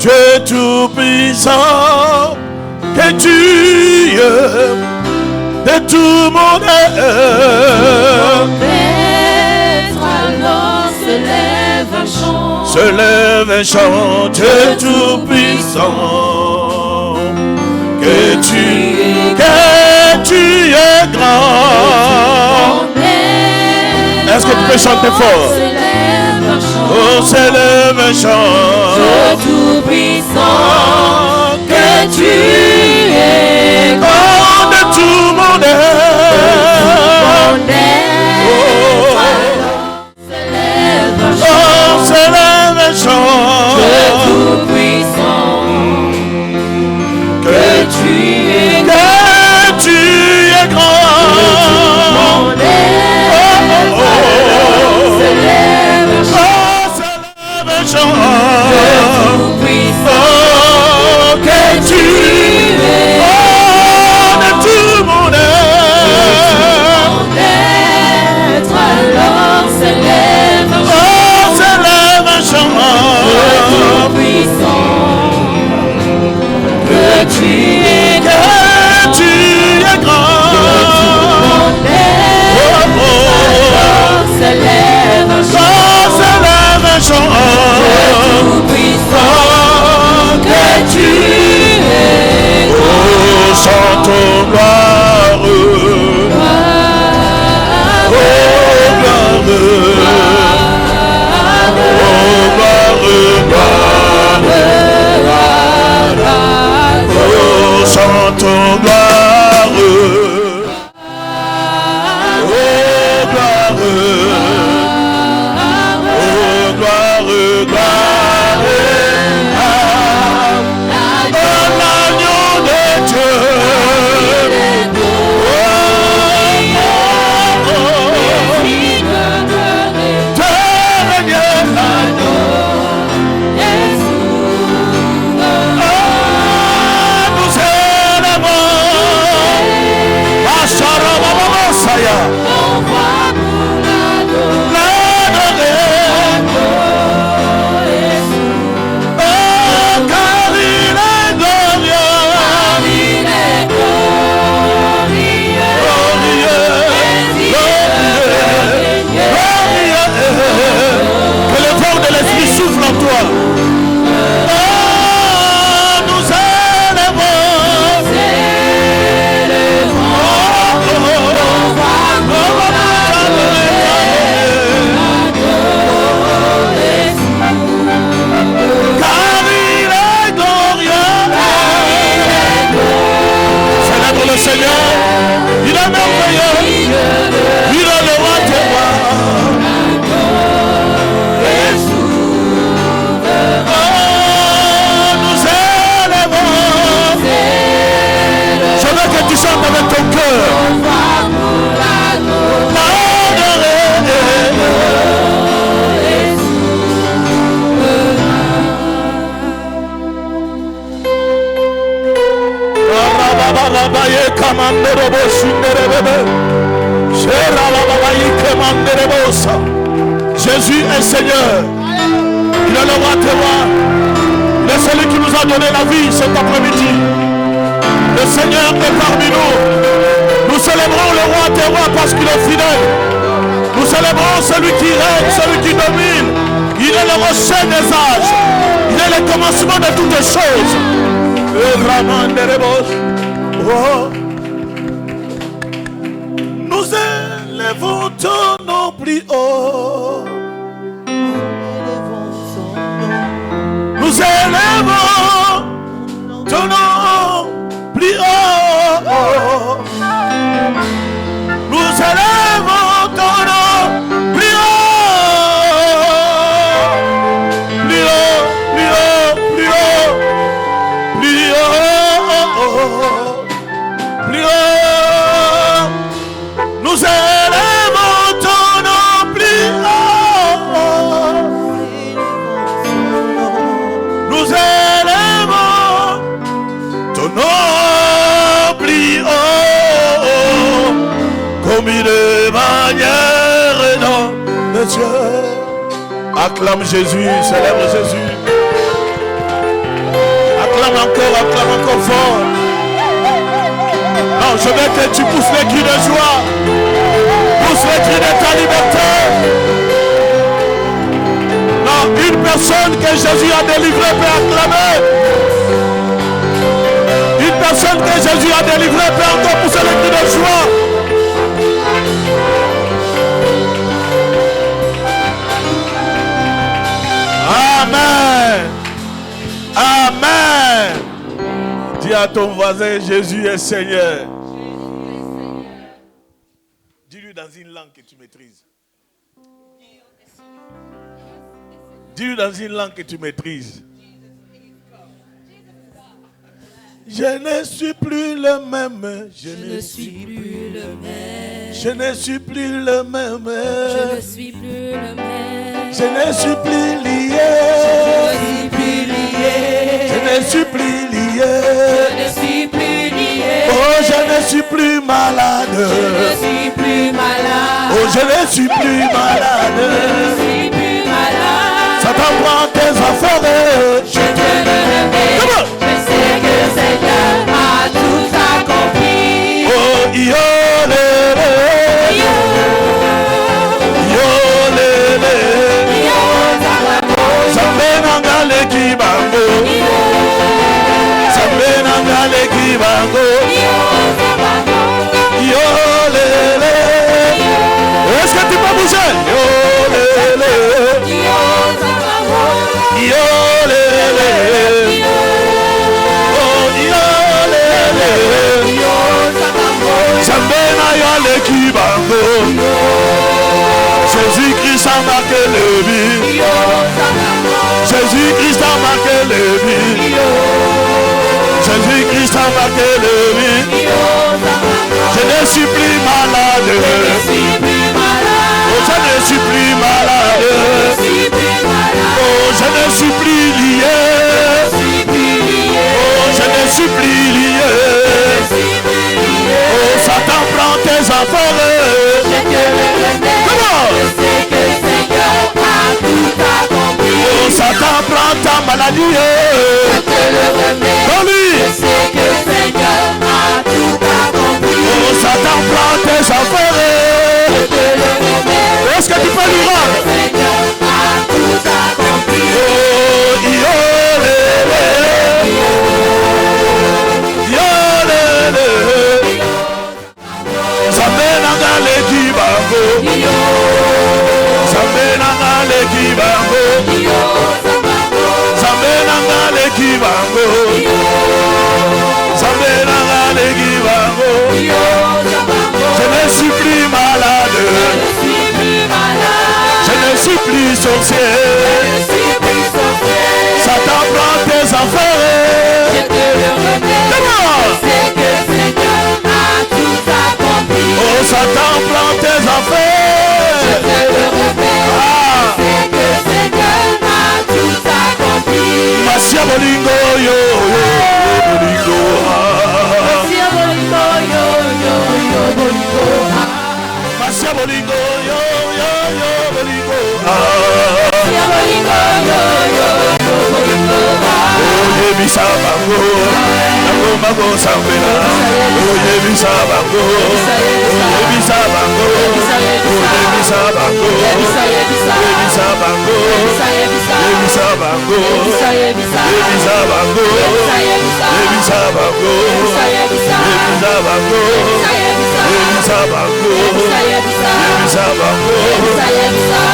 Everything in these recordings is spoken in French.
Tu es tout puissant, que tu es de tout mon être. Alors se lève un chant. Se lève un chant, tu es tout puissant, que tu es grand. Est-ce que tu peux chanter fort? Oh, se lève un chant, tout puissant, que tu es grand de tout mon être. Oh, se lève un chant, tout puissant, que tu es grand. Se lève un chant, tout puissant, que tu es de tout mon être. Alors se lève un chant, tout puissant, que tu es grand. Se lève un chant, tout puissant, que tu es Oh, chantons gloire, oh gloire, oh chantons gloire, Jésus est Seigneur. Il est le roi des rois. Il est celui qui nous a donné la vie cet après-midi. Le Seigneur est parmi nous. Nous célébrons le roi des rois parce qu'il est fidèle. Nous célébrons celui qui règne, celui qui domine. Il est le rocher des âges. Il est le commencement de toutes choses. Oh. Nous élevons ton nom plus haut. Nous élevons ton nom plus haut. Nous élevons ton nom plus haut. Plus haut, plus haut, plus haut. Plus haut, plus haut. Nous élevons ton nom plus haut. Nous élevons ton nom plus haut. Comme une manière dans le ciel. Acclame Jésus, célèbre Jésus. acclame encore fort. Non, je veux que tu pousses les cris de joie. Pousse les cris de ta liberté. Non, une personne que Jésus a délivrée peut acclamer. Une personne que Jésus a délivrée peut encore pousser les cris de joie. Amen. Amen. Dis à ton voisin, Jésus est Seigneur. Dis-lui dans une langue que tu maîtrises. Dis-lui dans une langue que tu maîtrises. Je ne suis plus le même. Je ne suis plus le même. Je ne suis plus le même. Je ne suis plus le même. Je ne suis plus lié. Je ne suis plus lié. Je ne suis plus lié. Je ne suis plus lié. Oh, je ne suis plus malade. Je ne suis plus malade. Oh, je ne suis plus malade. Je ne suis plus malade. Satan prend tes affaires. Je te le remets. Je sais que le Seigneur a tout accompli. Oh, yolele. Yolele. Zambe nangale kibango. Zambe nangale kibango. Yolele. Est-ce que tu peux bouger? Yolele. Yolele. Oh, yolele. Zambe nangale kibango. Jésus-Christ a marqué le vie. Jésus-Christ a marqué le vie. Jésus-Christ a marqué le vie. Je ne suis plus malade. Oh, je ne suis plus malade. Oh, je ne suis plus lié. Oh, je ne suis plus lié. Oh, Satan prend tes affaires. Comment? Oh, Satan prend ta maladie. Dans lui. Oh, Satan prend tes affaires. Est-ce que tu peux lui rendre? Oh, yolele. Yolele. Zambe nangale kibango. Zambe nangale kibango. Zambe nangale kibango. Zambe nangale kibango. Je ne suis plus malade. Je ne suis plus sorcier. Satan prend tes affaires. Oh, Satan prend tes affaires. Masia bolingo yo, bolingo. Masia bolingo yo, bolingo. Masia bolingo yo, bolingo. Oh, yebisa bango, bango bango sambela. Oh, yebisa bango, yebisa bango, yebisa bango, yebisa bango, yebisa bango, yebisa bango, yebisa bango, yebisa bango, yebisa bango, yebisa bango.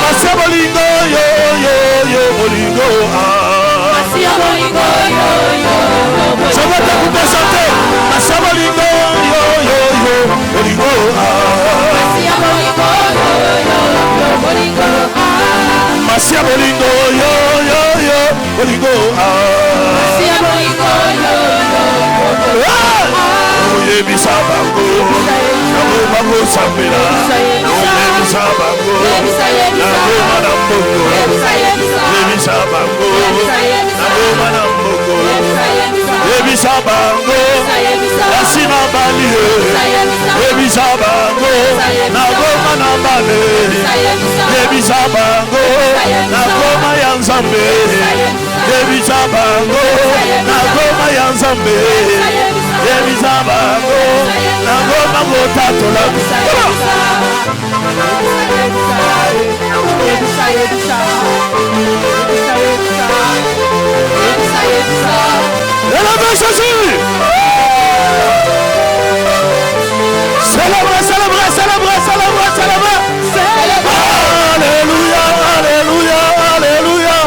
Masia bolingo yo bolingo. Je vais t'écouter chanter. Masia bolingo yo bolingo. Masia bolingo yo bolingo. Yebisa bango, bango bango sambela. Yebisa bango, bango manambogo. Yebisa bango, bango manambogo. Yebisa bango, yasima bali. Yebisa bango, bango manambale. Yebisa bango, bango mayanzambe. Yebisa bango, bango mayanzambe. nzambe yebisa bango nango bango tatola Élevez Jésus. Célébrez, célébrez, célébrez, célébrez, célébrez. Alléluia, alléluia, alléluia.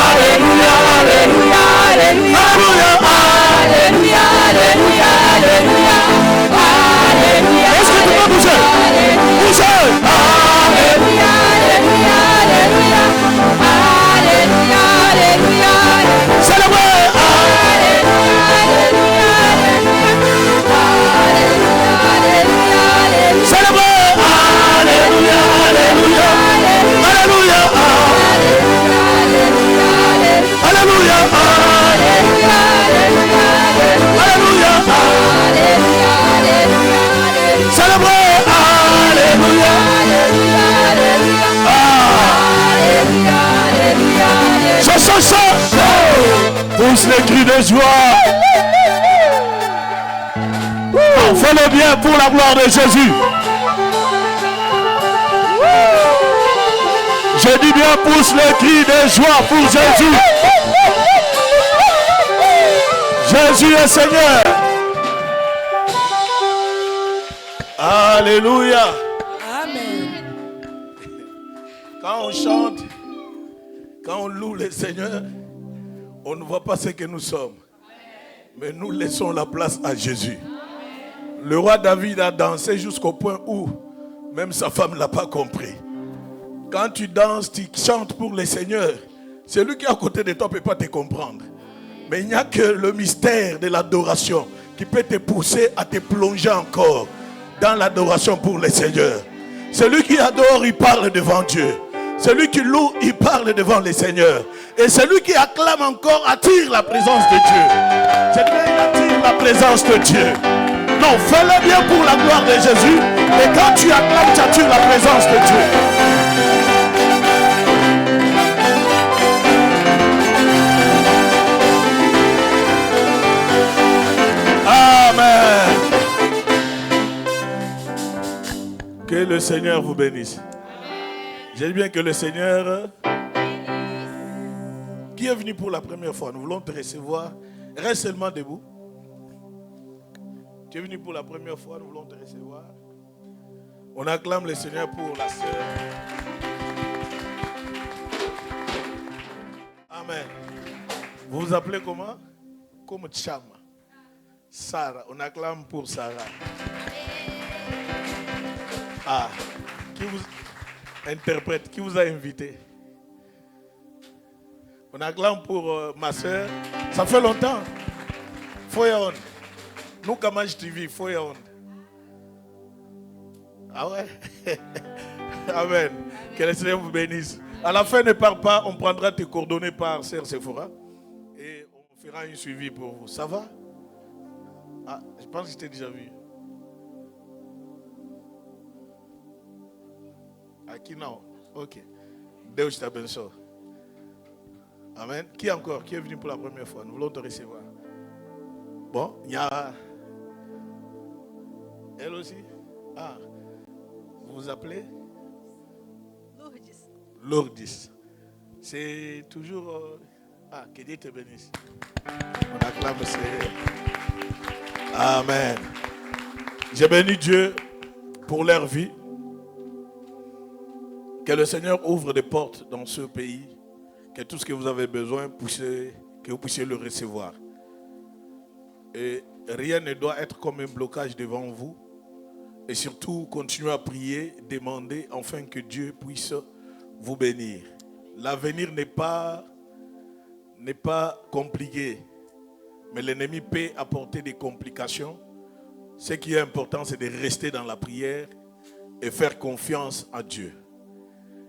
Alléluia, alléluia, alléluia. Alléluia, alléluia, alléluia. Alléluia. Est-ce que tu peux bouger? Bouger. Alléluia, alléluia, alléluia. Alléluia, alléluia. Célébrez. Pousse les cris de joie. Fais-le bien pour la gloire de Jésus. Je dis bien, pousse les cris de joie pour Jésus. Jésus est Seigneur. Alléluia. Amen. Quand on chante, quand on loue le Seigneur, on ne voit pas ce que nous sommes. Mais nous laissons la place à Jésus. Le roi David a dansé jusqu'au point où même sa femme ne l'a pas compris. Quand tu danses, tu chantes pour le Seigneur. Celui qui est à côté de toi ne peut pas te comprendre. Mais il n'y a que le mystère de l'adoration qui peut te pousser à te plonger encore dans l'adoration pour le Seigneur. Celui qui adore, il parle devant Dieu. Celui qui loue, il parle devant le Seigneur. Et celui qui acclame encore attire la présence de Dieu. C'est bien, il attire la présence de Dieu. Non, fais-le bien pour la gloire de Jésus. Et quand tu acclames, tu attires la présence de Dieu. Amen. Que le Seigneur vous bénisse. J'ai bien que le Seigneur, qui est venu pour la première fois, nous voulons te recevoir. Reste seulement debout. Tu es venu pour la première fois, nous voulons te recevoir. On acclame le Seigneur pour la sœur. Amen. Vous vous appelez comment? Comme Chama. Sarah. On acclame pour Sarah. Ah. Qui vous interprète? Qui vous a invité? On acclame pour ma sœur. Ça fait longtemps. Foyaon. Nous, comment je te vis? Foyaon. Ah ouais? Amen. Que le Seigneur vous bénisse. À la fin, ne pars pas. On prendra tes coordonnées par Sœur Sephora. Et on fera un suivi pour vous. Ça va? Ah, je pense que je t'ai déjà vu. Aqui non. Ok. Deus te abençoe. Amen. Qui encore? Qui est venu pour la première fois? Nous voulons te recevoir. Bon, il y a... Elle aussi? Ah. Vous vous appelez? Lourdes. Lourdes. C'est toujours... Ah, que Dieu te bénisse. On acclame le Seigneur. Amen. J'ai béni Dieu pour leur vie. Que le Seigneur ouvre des portes dans ce pays. Que tout ce que vous avez besoin, que vous puissiez le recevoir. Et rien ne doit être comme un blocage devant vous. Et surtout, continuez à prier, demander afin que Dieu puisse vous bénir. L'avenir n'est pas compliqué. Mais l'ennemi peut apporter des complications. Ce qui est important, c'est de rester dans la prière et faire confiance à Dieu.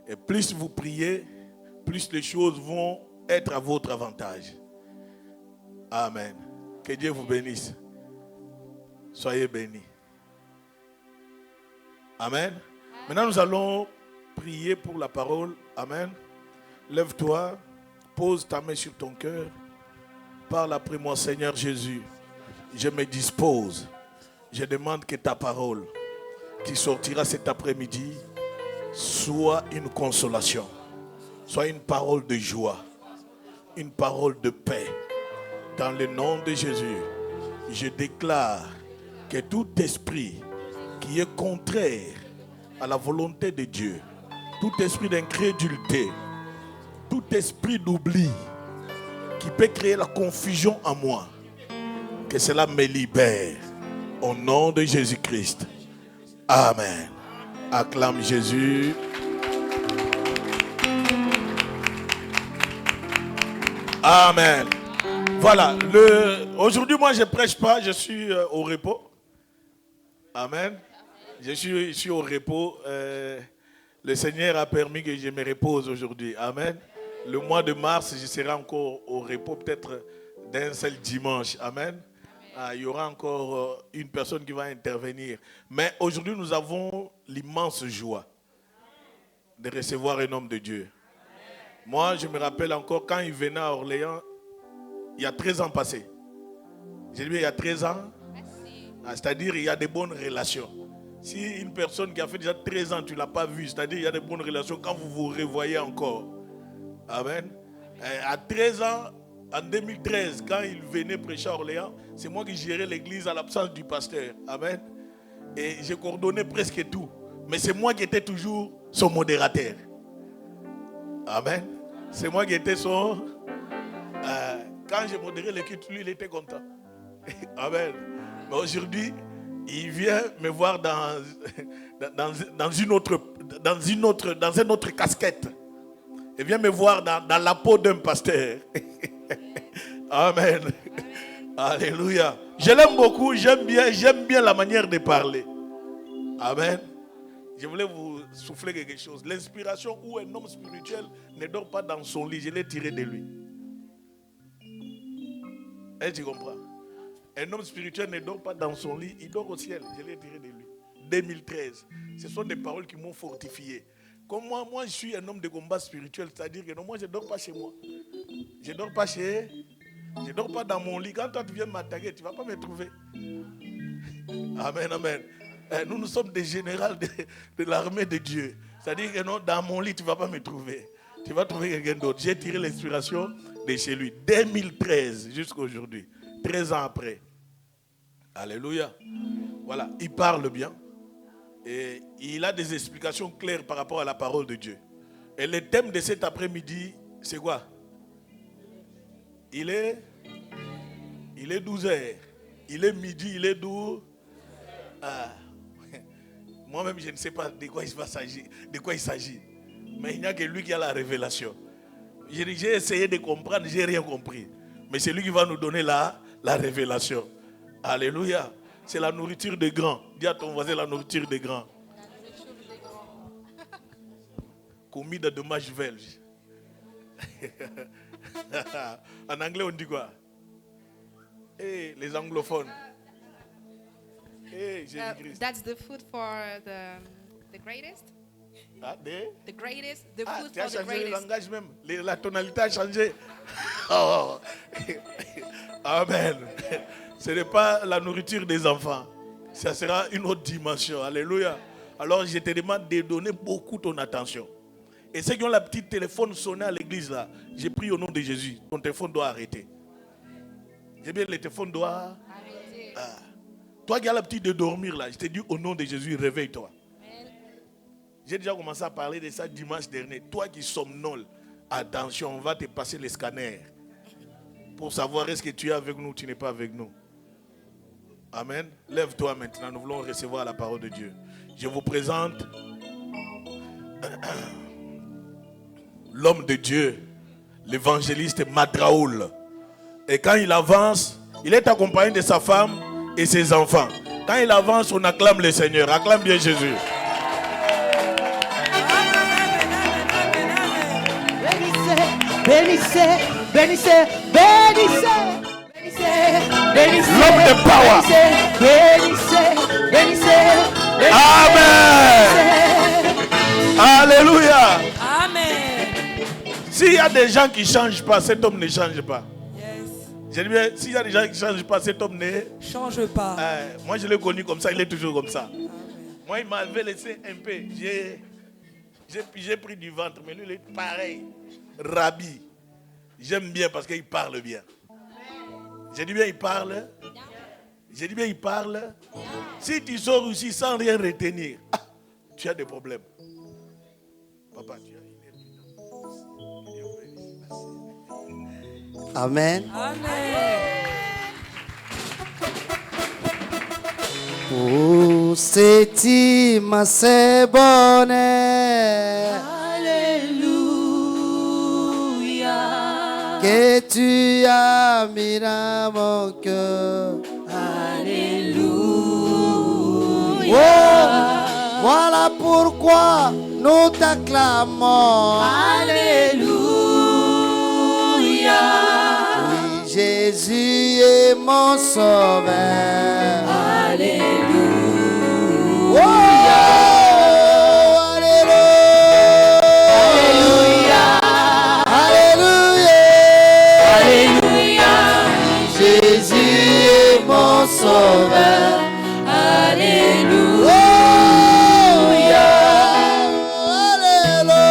Et plus vous priez, plus les choses vont être à votre avantage. Amen. Que Dieu vous bénisse. Soyez bénis. Amen. Maintenant, nous allons prier pour la parole. Amen. Lève-toi, pose ta main sur ton cœur. Parle après moi, Seigneur Jésus. Je me dispose. Je demande que ta parole qui sortira cet après-midi soit une consolation, soit une parole de joie, une parole de paix. Dans le nom de Jésus, je déclare que tout esprit qui est contraire à la volonté de Dieu, tout esprit d'incrédulité, tout esprit d'oubli qui peut créer la confusion en moi, que cela me libère au nom de Jésus-Christ. Amen. Acclame Jésus. Amen. Voilà. Aujourd'hui, moi, je ne prêche pas, je suis au repos. Amen. Je suis au repos. Le Seigneur a permis que je me repose aujourd'hui. Amen. Le mois de mars, je serai encore au repos, peut-être d'un seul dimanche. Amen. Il y aura encore une personne qui va intervenir. Mais aujourd'hui, nous avons l'immense joie de recevoir un homme de Dieu. Moi, je me rappelle encore quand il venait à Orléans, il y a 13 ans passés. J'ai dit, il y a 13 ans, c'est-à-dire il y a des bonnes relations. Si une personne qui a fait déjà 13 ans, tu ne l'as pas vu, c'est-à-dire il y a des bonnes relations quand vous vous revoyez encore. Amen. À 13 ans, en 2013, quand il venait prêcher à Orléans, c'est moi qui gérais l'église à l'absence du pasteur. Amen. Et j'ai coordonné presque tout. Mais c'est moi qui étais toujours son modérateur. Amen. C'est moi qui étais son... quand j'ai modéré l'équipe, lui, il était content. Amen. Mais aujourd'hui, il vient me voir dans une autre casquette. Il vient me voir dans la peau d'un pasteur. Amen. Alléluia. Je l'aime beaucoup, j'aime bien la manière de parler. Amen. Je voulais vous souffler quelque chose. L'inspiration où un homme spirituel ne dort pas dans son lit, je l'ai tiré de lui. Est-ce que tu comprends? Un homme spirituel ne dort pas dans son lit, il dort au ciel. Je l'ai tiré de lui. 2013. Ce sont des paroles qui m'ont fortifié. Comme moi, je suis un homme de combat spirituel, c'est-à-dire que non, moi je ne dors pas chez moi. Je ne dors pas dans mon lit. Quand toi tu viens m'attaquer, tu ne vas pas me trouver. Amen, amen. Nous sommes des généraux de l'armée de Dieu. C'est-à-dire que non, dans mon lit, tu ne vas pas me trouver. Tu vas trouver quelqu'un d'autre. J'ai tiré l'inspiration de chez lui. 2013 jusqu'à aujourd'hui. 13 ans après. Alléluia. Voilà, il parle bien. Et il a des explications claires par rapport à la parole de Dieu. Et le thème de cet après-midi, c'est quoi? Il est 12h. Il est midi, il est 12h. Moi-même, je ne sais pas de quoi il s'agit. Mais il n'y a que lui qui a la révélation. J'ai essayé de comprendre, je n'ai rien compris. Mais c'est lui qui va nous donner la révélation. Alléluia. C'est la nourriture des grands. Dis à ton voisin la nourriture des grands. Comida de mâche belge. En anglais, on dit quoi? Hey, les anglophones. Hey, That's the food for the greatest. The greatest, the food tu as for the changé le greatest. langage même. La tonalité a changé. Oh. Amen. Ce n'est pas la nourriture des enfants. Ça sera une autre dimension. Alléluia. Alors je te demande de donner beaucoup ton attention. Et ceux qui ont la petite téléphone sonné à l'église là, j'ai pris au nom de Jésus. Ton téléphone doit arrêter. J'ai bien, le téléphone doit arrêter. Toi qui as la petite de dormir là, je te dis au nom de Jésus, réveille-toi. J'ai déjà commencé à parler de ça dimanche dernier. Toi qui somnoles, attention, on va te passer les scanners pour savoir est-ce que tu es avec nous ou tu n'es pas avec nous. Amen. Lève-toi maintenant, nous voulons recevoir la parole de Dieu. Je vous présente l'homme de Dieu, l'évangéliste Madraoul. Et quand il avance, il est accompagné de sa femme et ses enfants. Quand il avance, on acclame le Seigneur. Acclame bien Jésus. Bénissez, bénissez, bénissez, bénissez, bénissez. L'homme de power. Bénissez, bénissez, bénissez. Amen. Alléluia. Amen. S'il y a des gens qui ne changent pas, cet homme ne change pas. Yes. J'ai dit bien, s'il y a des gens qui ne changent pas cet homme né, Change pas. moi je l'ai connu comme ça, il est toujours comme ça. Amen. Moi il m'avait laissé un peu, j'ai pris du ventre, mais lui il est pareil, Rabbi. J'aime bien parce qu'il parle bien. J'ai dit bien il parle. J'ai dit bien il parle. Si tu sors ici sans rien retenir, tu as des problèmes. Papa, tu as Amen. Amen. Oh, c'est ma c'est bonheur Alléluia. que tu as mis dans mon cœur. Alléluia. Oh, voilà pourquoi nous t'acclamons. Alléluia. Oui, Jésus est mon sauveur. Alléluia. Oh, alléluia. Alléluia. Alléluia. Jésus est mon sauveur. Alléluia. Alléluia.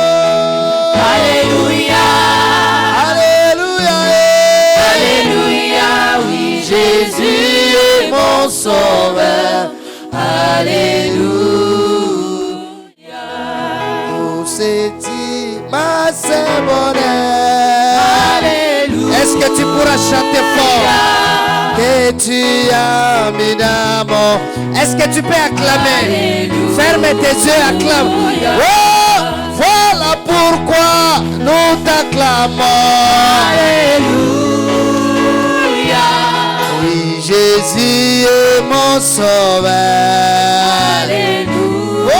Alléluia. Alléluia. Alléluia. Oui, Jésus est mon sauveur. Alléluia. Oh, c'est ma c'est bonheur. Alléluia. Est-ce que tu pourras chanter fort? Que tu as mis dans mon... Est-ce que tu peux acclamer? Alléluia. Ferme tes yeux, acclame. Oh, voilà pourquoi nous t'acclamons. Alléluia. Oui, Jésus est mon sauveur. Alléluia. Oh,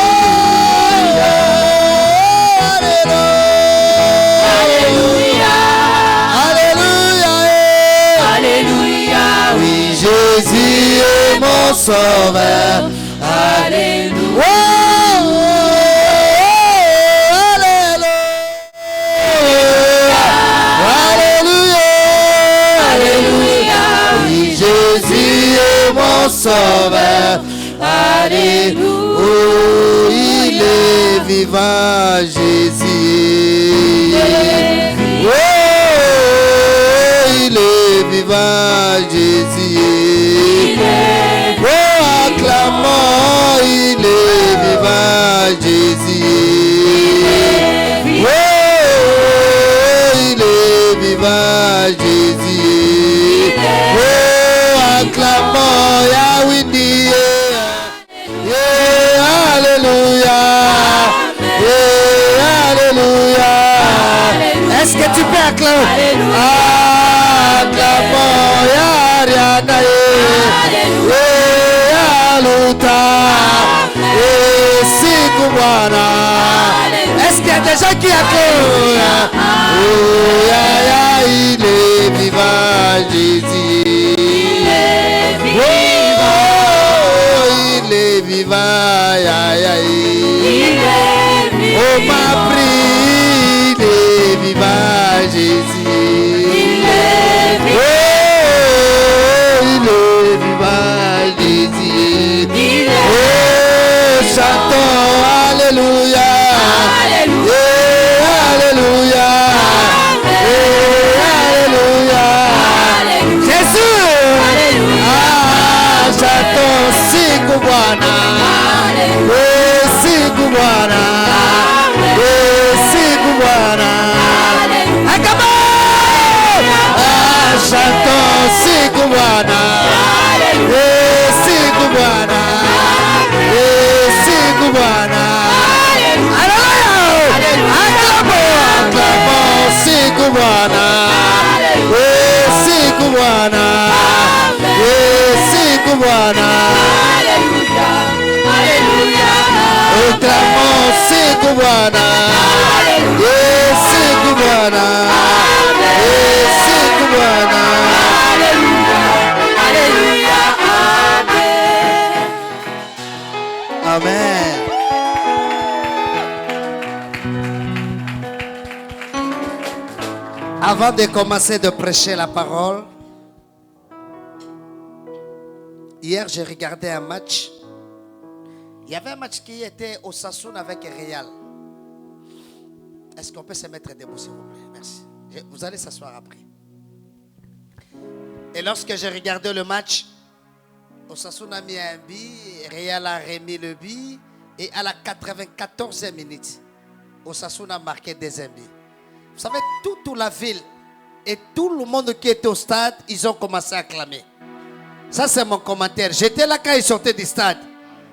alléluia. Alléluia. Alléluia. Alléluia. Oui, Jésus est mon sauveur. Alléluia. Oh, alléluia. Alléluia. Oui, Jésus est mon sauveur. Alléluia. Oh, il est vivant, Jésus. Oh, il est vivant, Jésus. Oh, acclamons, il est vivant, Jésus. Oh, il est vivant, Jésus. Oh, acclamons, Yahweh. Yeah, alléluia. Yeah, alléluia. Est-ce que tu peux acclamer? Acclamons, Yariana. Yeah, aluta. Yeah, Sikubana. Est-ce qu'il y a des gens qui acclament? Oh, ya, ya, il est vivant, Jésus. Oh, il est vivant, ya, ya, oh, ma prie, il est vivant, Jésus. Oh, il est vivant, Jésus. Oh, chantons, alléluia. Yeah, alléluia. Yeah, alléluia. Jésus. Ah, chantons, siku Bwana. Siku Bwana. Siku Bwana. Akaba. Ah, chantons, siku Bwana. Siku Bwana. Siku Bwana. Alléluia. Acclamons, siku Bwana. Siku Bwana. Siku Bwana. Acclamons, siku Bwana. Siku Bwana. Siku Bwana. Amen. Avant de commencer de prêcher la parole, Hier, j'ai regardé un match. Il y avait un match qui était au Osasuna avec Real. Est-ce qu'on peut se mettre debout, s'il vous plaît? Merci. Vous allez s'asseoir après. Et lorsque j'ai regardé le match, Osasuna a mis un but, Real a remis le but, et à la 94e minute, Osasuna a marqué deuxième but. Vous savez, toute la ville et tout le monde qui était au stade, ils ont commencé à acclamer. Ça, c'est mon commentaire. J'étais là quand ils sortaient du stade.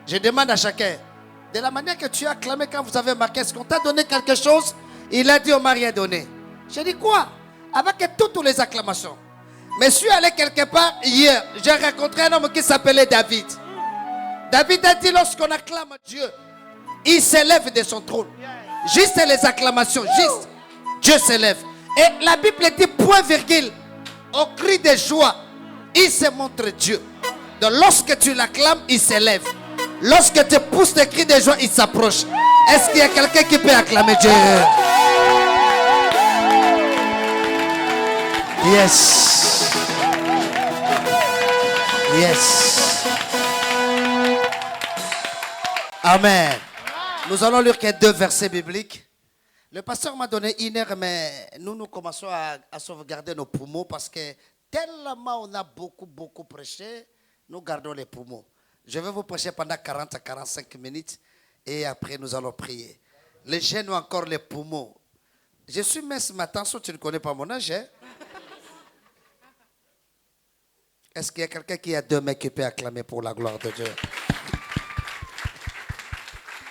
Je demande à chacun, de la manière que tu as acclamé quand vous avez marqué, est-ce qu'on t'a donné quelque chose? Il a dit, on m'a rien donné. J'ai dit quoi? Avec toutes les acclamations. Mais je suis allé quelque part hier. J'ai rencontré un homme qui s'appelait David. David a dit, lorsqu'on acclame Dieu, il s'élève de son trône. Juste les acclamations, juste. Dieu s'élève. Et la Bible dit, point virgule, au cri de joie, il se montre Dieu. Donc lorsque tu l'acclames, il s'élève. Lorsque tu pousses des cris de joie, il s'approche. Est-ce qu'il y a quelqu'un qui peut acclamer Dieu? Yes. Yes. Amen. Nous allons lire que 2 versets bibliques. Le pasteur m'a donné 1 heure, mais nous commençons à sauvegarder nos poumons parce que tellement on a beaucoup prêché, nous gardons les poumons. Je vais vous prêcher pendant 40 à 45 minutes et après nous allons prier. Les jeunes ont encore les poumons. Je suis mince matin, si tu ne connais pas mon âge. Hein? Est-ce qu'il y a quelqu'un qui a 2 mains qui peut acclamer pour la gloire de Dieu?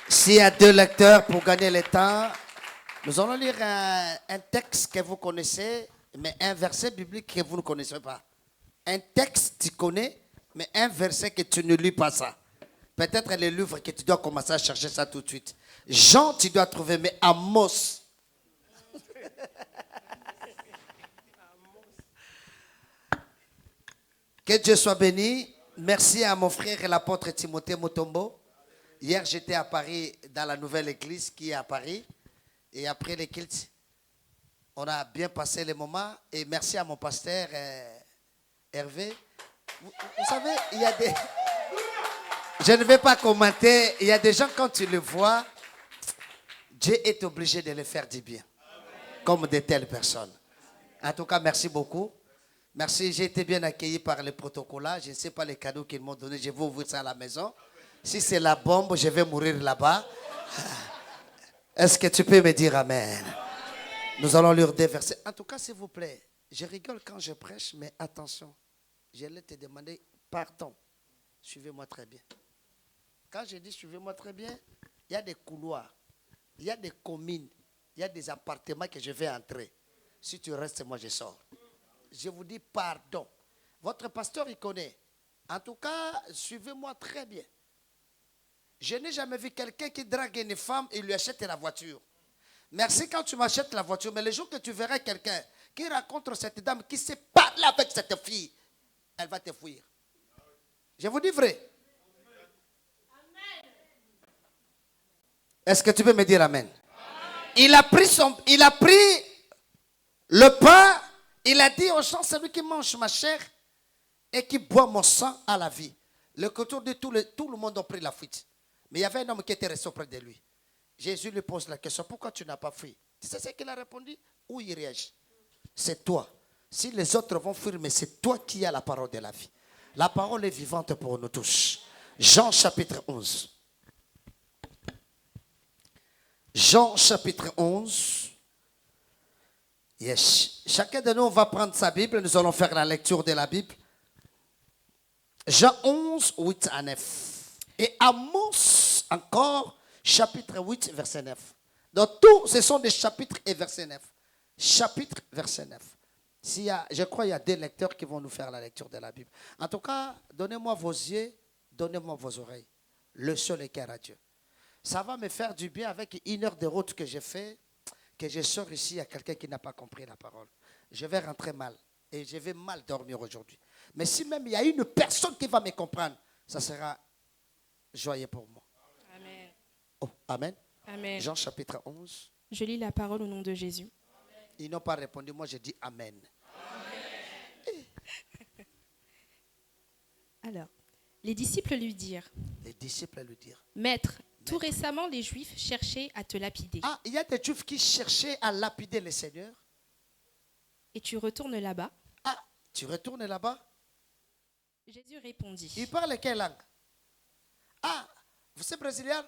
S'il y a 2 lecteurs pour gagner le temps, nous allons lire un texte que vous connaissez, mais un verset biblique que vous ne connaissez pas. Un texte tu connais, mais un verset que tu ne lis pas ça. Peut-être le livre que tu dois commencer à chercher ça tout de suite. Jean, tu dois trouver, mais Amos. Que Dieu soit béni. Merci à mon frère l'apôtre Timothée Mutombo. Hier, j'étais à Paris, dans la nouvelle église qui est à Paris. Et après les cultes, on a bien passé les moments. Et merci à mon pasteur Hervé. Vous savez, il y a des... Je ne vais pas commenter. Il y a des gens, quand tu le vois, Dieu est obligé de les faire du bien. Comme de telles personnes. En tout cas, merci beaucoup. Merci, j'ai été bien accueilli par les protocoles. Je ne sais pas les cadeaux qu'ils m'ont donnés. Je vais ouvrir ça à la maison. Si c'est la bombe, je vais mourir là-bas. Est-ce que tu peux me dire amen? Nous allons lire 2 versets. En tout cas, s'il vous plaît, je rigole quand je prêche, mais attention. Je vais te demander pardon. Suivez-moi très bien. Quand je dis suivez-moi très bien, il y a des couloirs, il y a des communes, il y a des appartements que je vais entrer. Si tu restes, moi je sors. Je vous dis pardon. Votre pasteur, il connaît. En tout cas, suivez-moi très bien. Je n'ai jamais vu quelqu'un qui drague une femme et lui achète la voiture. Merci quand tu m'achètes la voiture, mais le jour que tu verras quelqu'un qui rencontre cette dame qui se parle avec cette fille, elle va te fuir. Je vous dis vrai. Est-ce que tu peux me dire amen? Il a pris le pain, il a dit aux gens, celui qui mange ma chair et qui boit mon sang a la vie. Le retour de tout le monde a pris la fuite. Mais il y avait un homme qui était resté auprès de lui. Jésus lui pose la question, pourquoi tu n'as pas fui? Tu sais ce qu'il a répondu? Où il réagit? C'est toi. Si les autres vont fuir, mais c'est toi qui as la parole de la vie. La parole est vivante pour nous tous. Jean chapitre 11. Jean chapitre 11. Yes. Chacun de nous va prendre sa Bible. Nous allons faire la lecture de la Bible. Jean 11, 8 à 9. Et Amos encore, chapitre 8, verset 9. Donc tous, ce sont des chapitres et versets 9. Chapitre, verset 9. Je crois qu'il y a 2 lecteurs qui vont nous faire la lecture de la Bible. En tout cas, donnez-moi vos yeux, donnez-moi vos oreilles. Le seul écart à Dieu. Ça va me faire du bien avec 1 heure de route que j'ai fait, que je sors ici à quelqu'un qui n'a pas compris la parole. Je vais rentrer mal et je vais mal dormir aujourd'hui. Mais si même il y a une personne qui va me comprendre, ça sera joyeux pour moi. Amen. Oh, amen. Amen. Jean chapitre 11. Je lis la parole au nom de Jésus. Ils n'ont pas répondu, moi je dis amen. Alors, Les disciples lui dirent, Les disciples lui dirent. Maître, tout récemment les Juifs cherchaient à te lapider. Ah, il y a des Juifs qui cherchaient à lapider le Seigneur. Et tu retournes là-bas? Ah, tu retournes là-bas? Jésus répondit, Il parle quelle langue? Ah, vous êtes brésilien?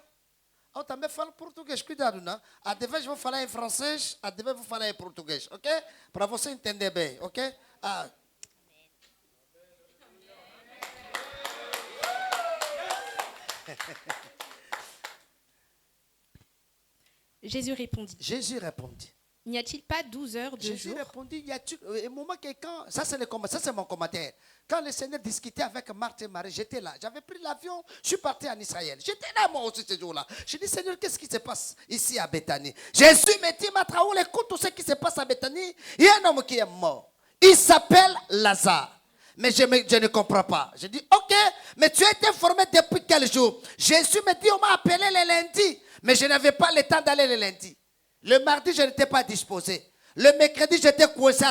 Oh, também falo português, cuidado, não? A vez vou falar em francês, a vez vou falar em português, ok? Para você entender bem, ok? Ah. Jésus répondit, Jésus répondit. n'y a-t-il pas 12 heures de Jésus jour? répondit, il y a un moment que quand, ça c'est mon commentaire. Quand le Seigneur discutait avec Marthe et Marie, j'étais là. J'avais pris l'avion, je suis parti en Israël. J'étais là moi aussi ce jour-là. Je dis, Seigneur, qu'est-ce qui se passe ici à Béthanie? Jésus me dit, Matraoul, écoute tout ce qui se passe à Béthanie. Il y a un homme qui est mort. Il s'appelle Lazare. Mais je ne comprends pas. Je dis, ok, mais tu as été formé depuis quel jour? Jésus me dit, on m'a appelé le lundi. Mais je n'avais pas le temps d'aller le lundi. Le mardi, je n'étais pas disposé. Le mercredi, j'étais coincé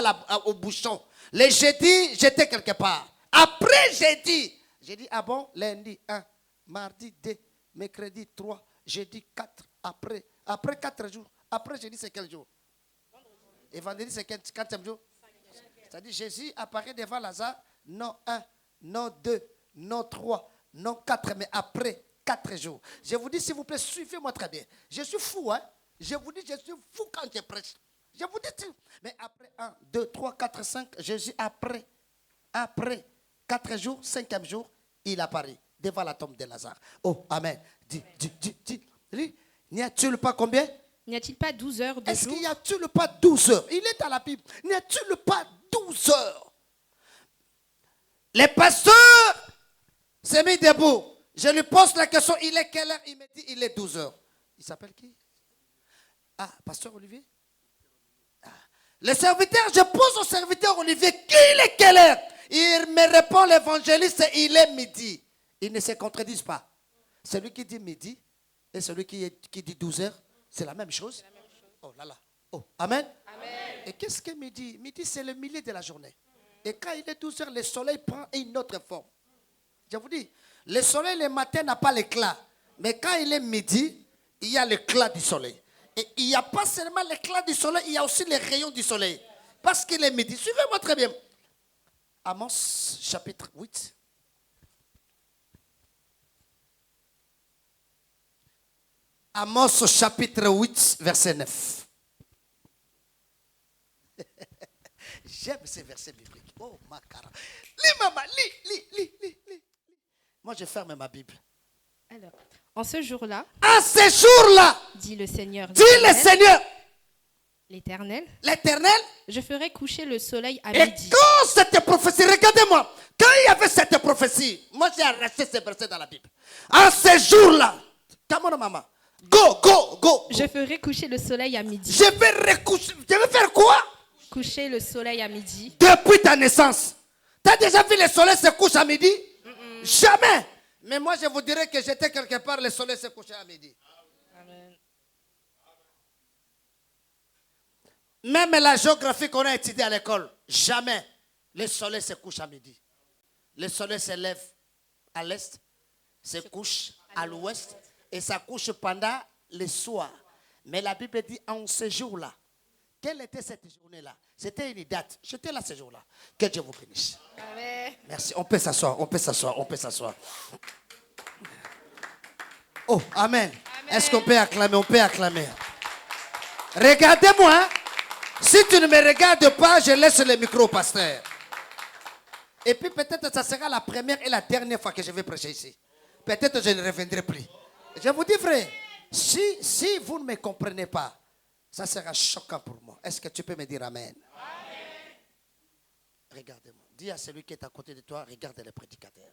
au bouchon. Le jeudi, j'étais quelque part. Après jeudi, j'ai dit, ah bon, lundi 1, mardi 2, mercredi 3, jeudi 4, après 4 jours. Après jeudi, c'est quel jour? Et vendredi, c'est quel 4e jour? C'est-à-dire, Jésus apparaît devant Lazare, non 1, non 2, non 3, non 4, mais après 4 jours. Je vous dis, s'il vous plaît, suivez-moi très bien. Je suis fou, hein? Je vous dis, je suis fou quand je prêche. Je vous dis, mais après 1, 2, 3, 4, 5, Jésus, après 4 jours, 5e jour, il apparaît devant la tombe de Lazare. Oh, amen. Dis. N'y a-t-il pas combien? N'y a-t-il pas 12 heures de Est-ce jour? qu'il n'y a-t-il pas 12 heures? Il est dans la Bible. N'y a-t-il pas 12 heures? Les pasteurs s'est mis debout. Je lui pose la question, il est quelle heure? Il me dit, il est 12 heures. Il s'appelle qui? Ah, pasteur Olivier? Ah. Le serviteur, je pose au serviteur Olivier, qu'il est quelle heure? Il me répond, l'évangéliste, il est midi. Ils ne se contredisent pas. Celui qui dit midi et celui qui dit 12 heures, c'est la même chose. Oh là là. Oh, amen. Amen. Et qu'est-ce que midi? Midi, c'est le milieu de la journée. Et quand il est 12 heures, le soleil prend une autre forme. Je vous dis, le soleil le matin n'a pas l'éclat. Mais quand il est midi, il y a l'éclat du soleil. Et il n'y a pas seulement l'éclat du soleil, il y a aussi les rayons du soleil. Parce qu'il est midi. Suivez-moi très bien. Amos chapitre 8. Amos chapitre 8, verset 9. J'aime ces versets bibliques. Oh, ma cara. Lis, maman, lis. Moi, je ferme ma Bible. Alors, en ce jour-là, À ce jour-là, dit le Seigneur dit le Seigneur, l'Éternel, l'Éternel, je ferai coucher le soleil à et midi. quand cette prophétie, regardez-moi, quand il y avait cette prophétie, moi j'ai arraché ces versets dans la Bible. À ce jour-là, come on, maman, go. Je ferai coucher le soleil à midi. Je vais faire quoi? Coucher le soleil à midi. Depuis ta naissance. Tu as déjà vu le soleil se coucher à midi? Jamais. Mais moi, je vous dirais que j'étais quelque part, le soleil se couchait à midi. Amen. Même la géographie qu'on a étudiée à l'école, jamais le soleil se couche à midi. Le soleil se lève à l'est, se couche à l'ouest et ça couche pendant le soir. Mais la Bible dit en ce jour-là. Quelle était cette journée-là? C'était une date. J'étais là ce jour-là. Que Dieu vous bénisse. Amen. Merci. On peut s'asseoir. Oh, amen. Est-ce qu'on peut acclamer? On peut acclamer. Regardez-moi. Hein. Si tu ne me regardes pas, je laisse le micro au pasteur. Et puis peut-être ça sera la première et la dernière fois que je vais prêcher ici. Peut-être je ne reviendrai plus. Je vous dis, frère, si vous ne me comprenez pas, ça sera choquant pour moi. Est-ce que tu peux me dire amen? Amen. Regardez-moi. Dis à celui qui est à côté de toi, regarde le prédicateur.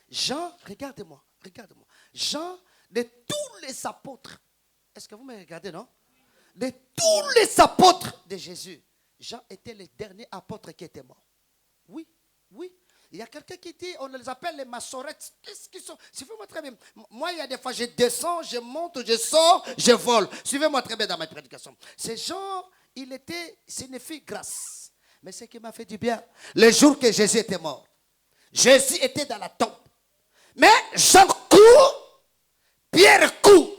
Jean, regardez-moi. Jean, de tous les apôtres. Est-ce que vous me regardez, non? De tous les apôtres de Jésus, Jean était le dernier apôtre qui était mort. Oui. Il y a quelqu'un qui dit, on les appelle les massorettes. Qu'est-ce qu'ils sont? Suivez-moi très bien. Moi, il y a des fois, je descends, je monte, je sors, je vole. Suivez-moi très bien dans ma prédication. Ces gens, signifie grâce. Mais ce qui m'a fait du bien, le jour que Jésus était mort, Jésus était dans la tombe. Mais Jean court, Pierre court.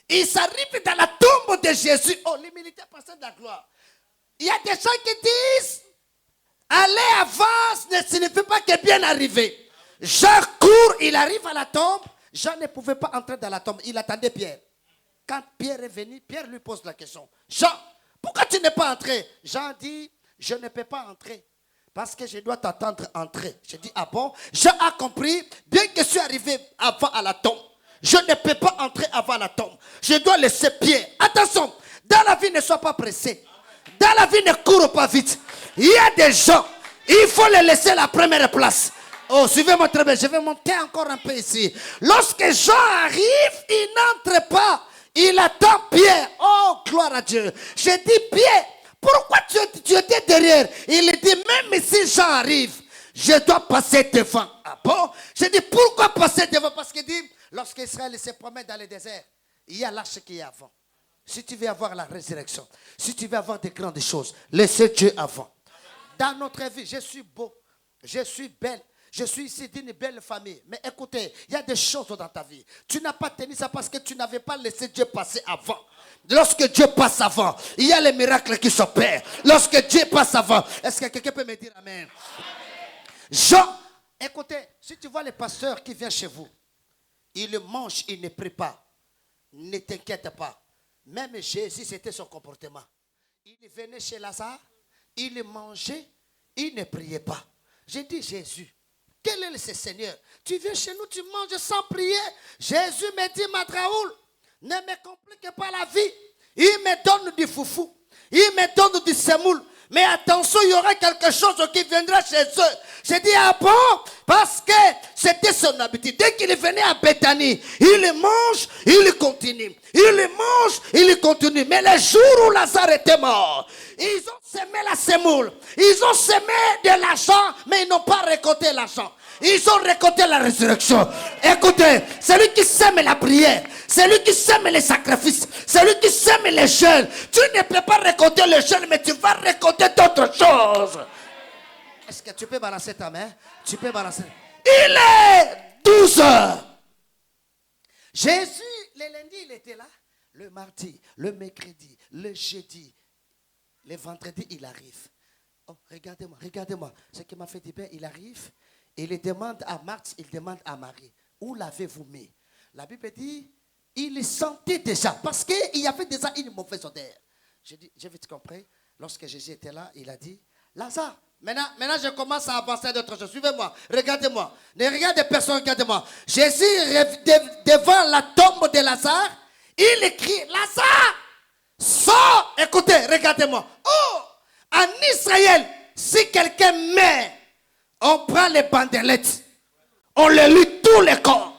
Ils s'arrivent dans la tombe de Jésus. Oh, l'humilité passe de la gloire. Il y a des gens qui disent, aller avance ne signifie pas que bien arrivé. Jean court, il arrive à la tombe. Jean ne pouvait pas entrer dans la tombe. Il attendait Pierre. Quand Pierre est venu, Pierre lui pose la question. Jean, pourquoi tu n'es pas entré? Jean dit, je ne peux pas entrer. Parce que je dois t'attendre entrer. Je dis, ah bon? Jean a compris, bien que je suis arrivé avant à la tombe. Je ne peux pas entrer avant la tombe. Je dois laisser Pierre. Attention, dans la vie, ne sois pas pressé. Dans la vie, ne cours pas vite. Il y a des gens, il faut les laisser la première place. Oh, suivez-moi très bien. Je vais monter encore un peu ici. Lorsque Jean arrive, il n'entre pas. Il attend Pierre. Oh, gloire à Dieu. Je dis, Pierre, pourquoi tu étais derrière? Il dit, même si Jean arrive, je dois passer devant. Ah bon? Je dis, pourquoi passer devant? Parce qu'il dit, lorsqu'Israël se promène dans le désert, il y a l'arche qui est avant. Si tu veux avoir la résurrection, si tu veux avoir des grandes choses, laissez Dieu avant. Dans notre vie, je suis beau, je suis belle, je suis ici d'une belle famille. Mais écoutez, il y a des choses dans ta vie. Tu n'as pas tenu ça parce que tu n'avais pas laissé Dieu passer avant. Lorsque Dieu passe avant, il y a les miracles qui s'opèrent. Lorsque Dieu passe avant, est-ce que quelqu'un peut me dire amen? Jean, écoutez, si tu vois les pasteurs qui viennent chez vous, ils mangent, ils ne prient pas. Ne t'inquiète pas. Même Jésus, c'était son comportement. Il venait chez Lazare, il mangeait, il ne priait pas. J'ai dit, Jésus, quel est ce Seigneur? Tu viens chez nous, tu manges sans prier. Jésus me dit, Matraoul, ne me complique pas la vie. Il me donne du foufou, il me donne du semoule. Mais attention, il y aura quelque chose qui viendra chez eux. J'ai dit, ah bon? Parce que c'était son habitude. Dès qu'il venait à Béthanie, il mange, il continue. Il mange, il continue. Mais le jour où Lazare était mort, ils ont semé la semoule. Ils ont semé de l'argent, mais ils n'ont pas récolté l'argent. Ils ont récolté la résurrection. Écoutez, celui qui sème la prière, celui qui sème les sacrifices, celui qui sème les jeûnes, tu ne peux pas récolter le jeûne, mais tu vas récolter d'autres choses. Est-ce que tu peux balancer ta main? Tu peux balancer. Il est 12 heures. Jésus, le lundi, il était là. Le mardi, le mercredi, le jeudi, le vendredi, il arrive. Oh, regardez-moi, regardez-moi. Ce qui m'a fait du bien, il arrive. Il demande à Marthe, il demande à Marie, où l'avez-vous mis? La Bible dit, il sentait déjà, parce qu'il y avait déjà une mauvaise odeur. J'ai dit, j'ai vite compris. Lorsque Jésus était là, il a dit, Lazare, maintenant je commence à avancer à d'autres choses. Suivez-moi, regardez-moi. Ne regardez personne, regardez-moi. Jésus, devant la tombe de Lazare, il crie, Lazare, sors. Écoutez, regardez-moi. Oh, en Israël, si quelqu'un meurt, on prend les bandelettes, on les lit tous les corps.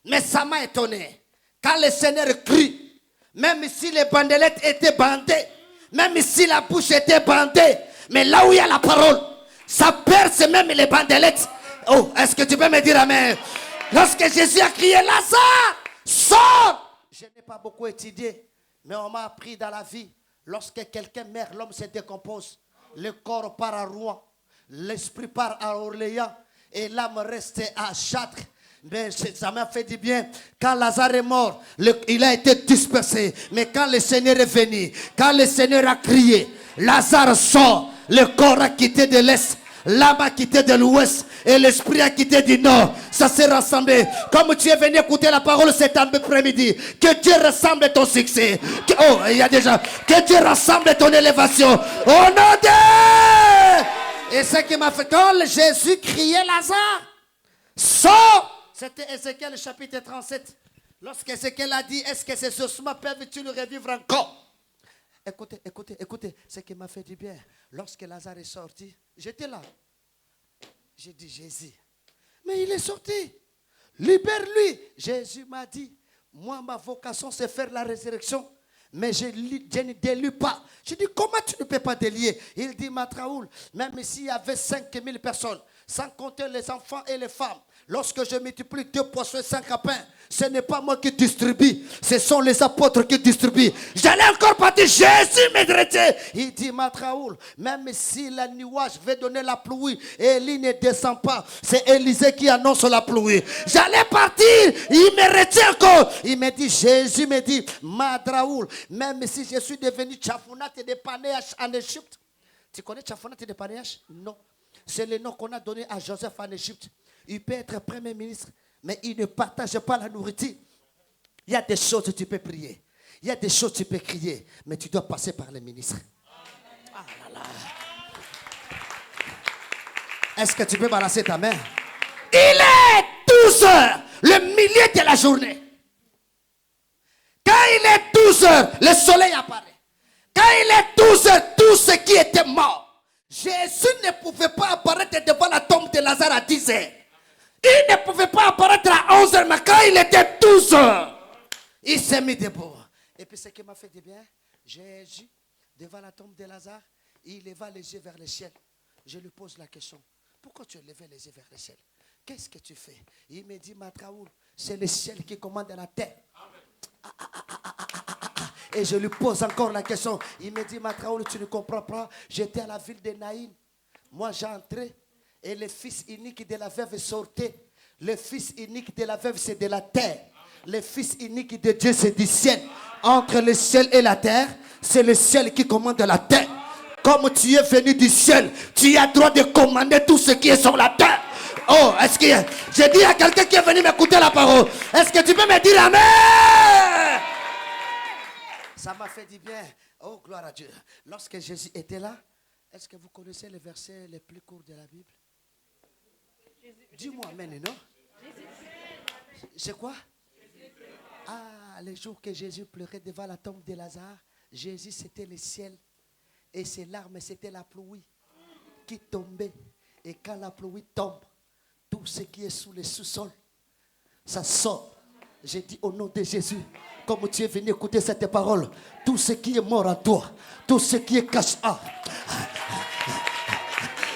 Mais ça m'a étonné. Quand le Seigneur crie, même si les bandelettes étaient bandées, même si la bouche était bandée, mais là où il y a la parole, ça perce même les bandelettes. Oh, est-ce que tu peux me dire amen? Lorsque Jésus a crié, Lazare, sors! Je n'ai pas beaucoup étudié, mais on m'a appris dans la vie, lorsque quelqu'un meurt, l'homme se décompose, le corps part à Rouen. L'esprit part à Orléans et l'âme reste à Châtres. Mais ça m'a fait du bien. Quand Lazare est mort, il a été dispersé. Mais quand le Seigneur est venu, quand le Seigneur a crié, Lazare sort, le corps a quitté de l'Est, l'âme a quitté de l'Ouest et l'esprit a quitté du Nord. Ça s'est rassemblé. Comme tu es venu écouter la parole cet après-midi, que Dieu rassemble ton succès. Oh, il y a déjà. Que Dieu rassemble ton élévation. Au nom de... Et ce qui m'a fait, quand Jésus criait Lazare, sors! C'était Ézéchiel chapitre 37. Lorsqu'Ézéchiel a dit, est-ce que ces ossements peuvent-ils revivre encore? Écoutez, écoutez, écoutez, ce qui m'a fait du bien. Lorsque Lazare est sorti, j'étais là. J'ai dit, Jésus, mais il est sorti. Libère-lui. Jésus m'a dit, moi, ma vocation, c'est faire la résurrection. Mais je ne délie pas. Je dis, comment tu ne peux pas délier? Il dit, Matraoul, même s'il y avait 5000 personnes, sans compter les enfants et les femmes, Lorsque je multiplie 2 poissons et 5 pains, ce n'est pas moi qui distribue, ce sont les apôtres qui distribuent. J'allais encore partir, Jésus m'aiderait. Il dit, Matraoul, même si la nuage veut donner la pluie, Élie ne descend pas, c'est Élisée qui annonce la pluie. J'allais partir, il me retient encore. Il me dit, Jésus me dit, Matraoul, même si je suis devenu Tchafounat et de Panéach en Égypte. Tu connais Tchafounat et de Panéach? Non. C'est le nom qu'on a donné à Joseph en Égypte. Il peut être premier ministre, mais il ne partage pas la nourriture. Il y a des choses que tu peux prier. Il y a des choses que tu peux crier, mais tu dois passer par les ministres. Ah là là. Est-ce que tu peux balancer ta main? Il est 12 heures, le milieu de la journée. Quand il est 12 heures, le soleil apparaît. Quand il est 12 heures, tout ce qui était mort. Jésus ne pouvait pas apparaître devant la tombe de Lazare à 10 heures. Il ne pouvait pas apparaître à 11 heures, mais quand il était 12 heures, il s'est mis debout. Et puis ce qui m'a fait du bien, Jésus, devant la tombe de Lazare, il leva les yeux vers le ciel. Je lui pose la question, pourquoi tu as levé les yeux vers le ciel? Qu'est-ce que tu fais? Il me dit, Matraoul, c'est le ciel qui commande la terre. Et je lui pose encore la question. Il me dit, Matraoul, tu ne comprends pas. J'étais à la ville de Naïm. Moi, j'entrais. Et le fils unique de la veuve sortait. Le fils unique de la veuve, c'est de la terre. Le fils unique de Dieu, c'est du ciel. Entre le ciel et la terre, c'est le ciel qui commande la terre. Comme tu es venu du ciel, tu as droit de commander tout ce qui est sur la terre. Oh, est-ce que j'ai dit à quelqu'un qui est venu m'écouter la parole? Est-ce que tu peux me dire amen? Ça m'a fait du bien. Oh, gloire à Dieu. Lorsque Jésus était là, est-ce que vous connaissez les versets les plus courts de la Bible? Dis-moi amen, non? C'est quoi? Ah, les jours que Jésus pleurait devant la tombe de Lazare, Jésus c'était le ciel. Et ses larmes c'était la pluie qui tombait. Et quand la pluie tombe, tout ce qui est sous le sous-sol, ça sort. J'ai dit au nom de Jésus, comme tu es venu écouter cette parole, tout ce qui est mort en toi, tout ce qui est caché. Ah.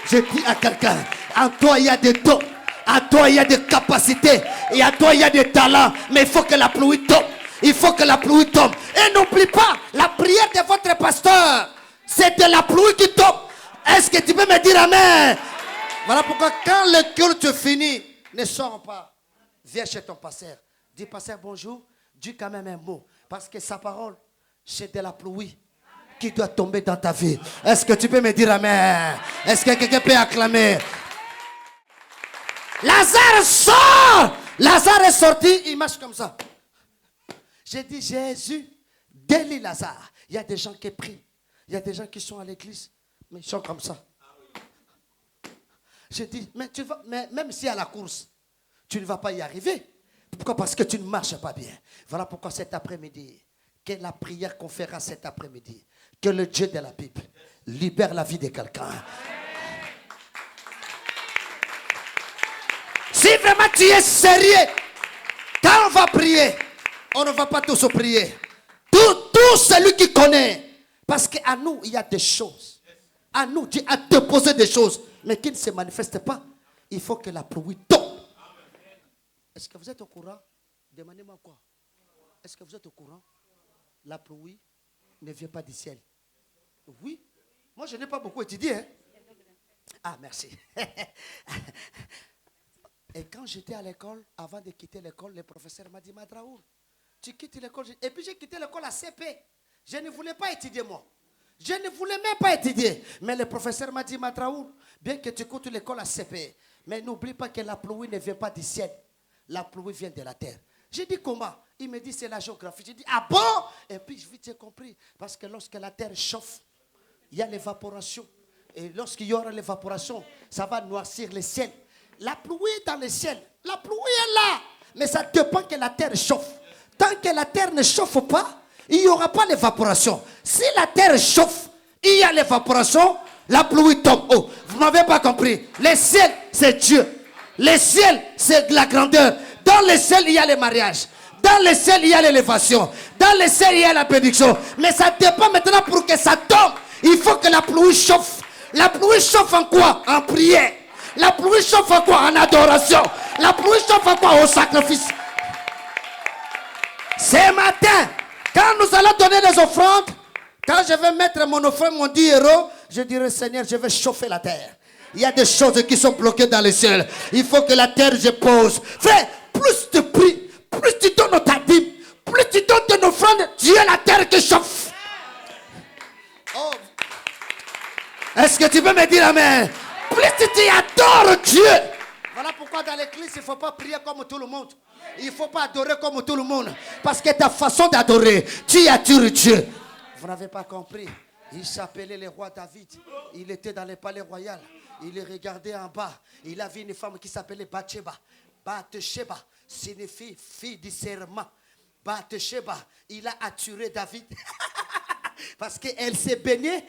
Je dis à quelqu'un, en toi il y a des dons, en toi il y a des capacités, et en toi il y a des talents, mais il faut que la pluie tombe. Il faut que la pluie tombe. Et n'oublie pas, la prière de votre pasteur, c'est de la pluie qui tombe. Est-ce que tu peux me dire amen? Voilà pourquoi quand le culte finit, ne sors pas. Viens chez ton pasteur. Dis pasteur bonjour, dis quand même un mot. Parce que sa parole, c'est de la pluie qui doit tomber dans ta vie. Est-ce que tu peux me dire amen? Est-ce que quelqu'un peut acclamer? Lazare sort! Lazare est sorti, il marche comme ça. J'ai dit Jésus, délie Lazare. Il y a des gens qui prient. Il y a des gens qui sont à l'église, mais ils sont comme ça. J'ai dit, mais même si à la course, tu ne vas pas y arriver. Pourquoi? Parce que tu ne marches pas bien. Voilà pourquoi cet après-midi, que la prière qu'on fera cet après-midi, que le Dieu de la Bible libère la vie de quelqu'un. Si vraiment tu es sérieux, quand on va prier, on ne va pas tous prier. Tout celui qui connaît. Parce qu'à nous, il y a des choses. À nous, Dieu a déposé des choses, mais qui ne se manifestent pas. Il faut que la pluie tombe. Est-ce que vous êtes au courant? Demandez-moi quoi? Est-ce que vous êtes au courant? La pluie ne vient pas du ciel. Oui. Moi, je n'ai pas beaucoup étudié. Hein? Ah, merci. Et quand j'étais à l'école, avant de quitter l'école, le professeur m'a dit, Matraoul, tu quittes l'école. Et puis j'ai quitté l'école à CP. Je ne voulais pas étudier moi. Je ne voulais même pas étudier. Mais le professeur m'a dit, Matraoul, bien que tu quittes l'école à CP, mais n'oublie pas que la pluie ne vient pas du ciel. La pluie vient de la terre. J'ai dit comment? Il me dit c'est la géographie. J'ai dit ah bon? Et puis vite j'ai compris. Parce que lorsque la terre chauffe, il y a l'évaporation. Et lorsqu'il y aura l'évaporation, ça va noircir le ciel. La pluie est dans le ciel. La pluie est là. Mais ça dépend que la terre chauffe. Tant que la terre ne chauffe pas, il n'y aura pas l'évaporation. Si la terre chauffe, il y a l'évaporation, la pluie tombe. Oh, vous ne m'avez pas compris. Le ciel, c'est Dieu. Le ciel, c'est de la grandeur. Dans le ciel, il y a le mariage. Dans le ciel, il y a l'élévation. Dans le ciel, il y a la bénédiction. Mais ça dépend maintenant pour que ça tombe. Il faut que la pluie chauffe. La pluie chauffe en quoi? En prière. La pluie chauffe à quoi? En adoration. La pluie chauffe à quoi? Au sacrifice. Ce matin, quand nous allons donner les offrandes, quand je vais mettre mon offrande, mon 10 euros, je dirai, Seigneur, je vais chauffer la terre. Il y a des choses qui sont bloquées dans le ciel. Il faut que la terre je pose. Frère, plus tu pries, plus tu donnes ta dîme, plus tu donnes ton offrande, Dieu la terre qui chauffe. Oh. Est-ce que tu peux me dire amen? Plus tu adores Dieu. Voilà pourquoi dans l'église, il ne faut pas prier comme tout le monde. Il ne faut pas adorer comme tout le monde. Parce que ta façon d'adorer, tu adores Dieu. Vous n'avez pas compris. Il s'appelait le roi David. Il était dans le palais royal. Il regardait en bas. Il a vu une femme qui s'appelait Bathsheba. Bathsheba signifie fille du serment. Bathsheba, il a attiré David. Parce qu'elle s'est baignée,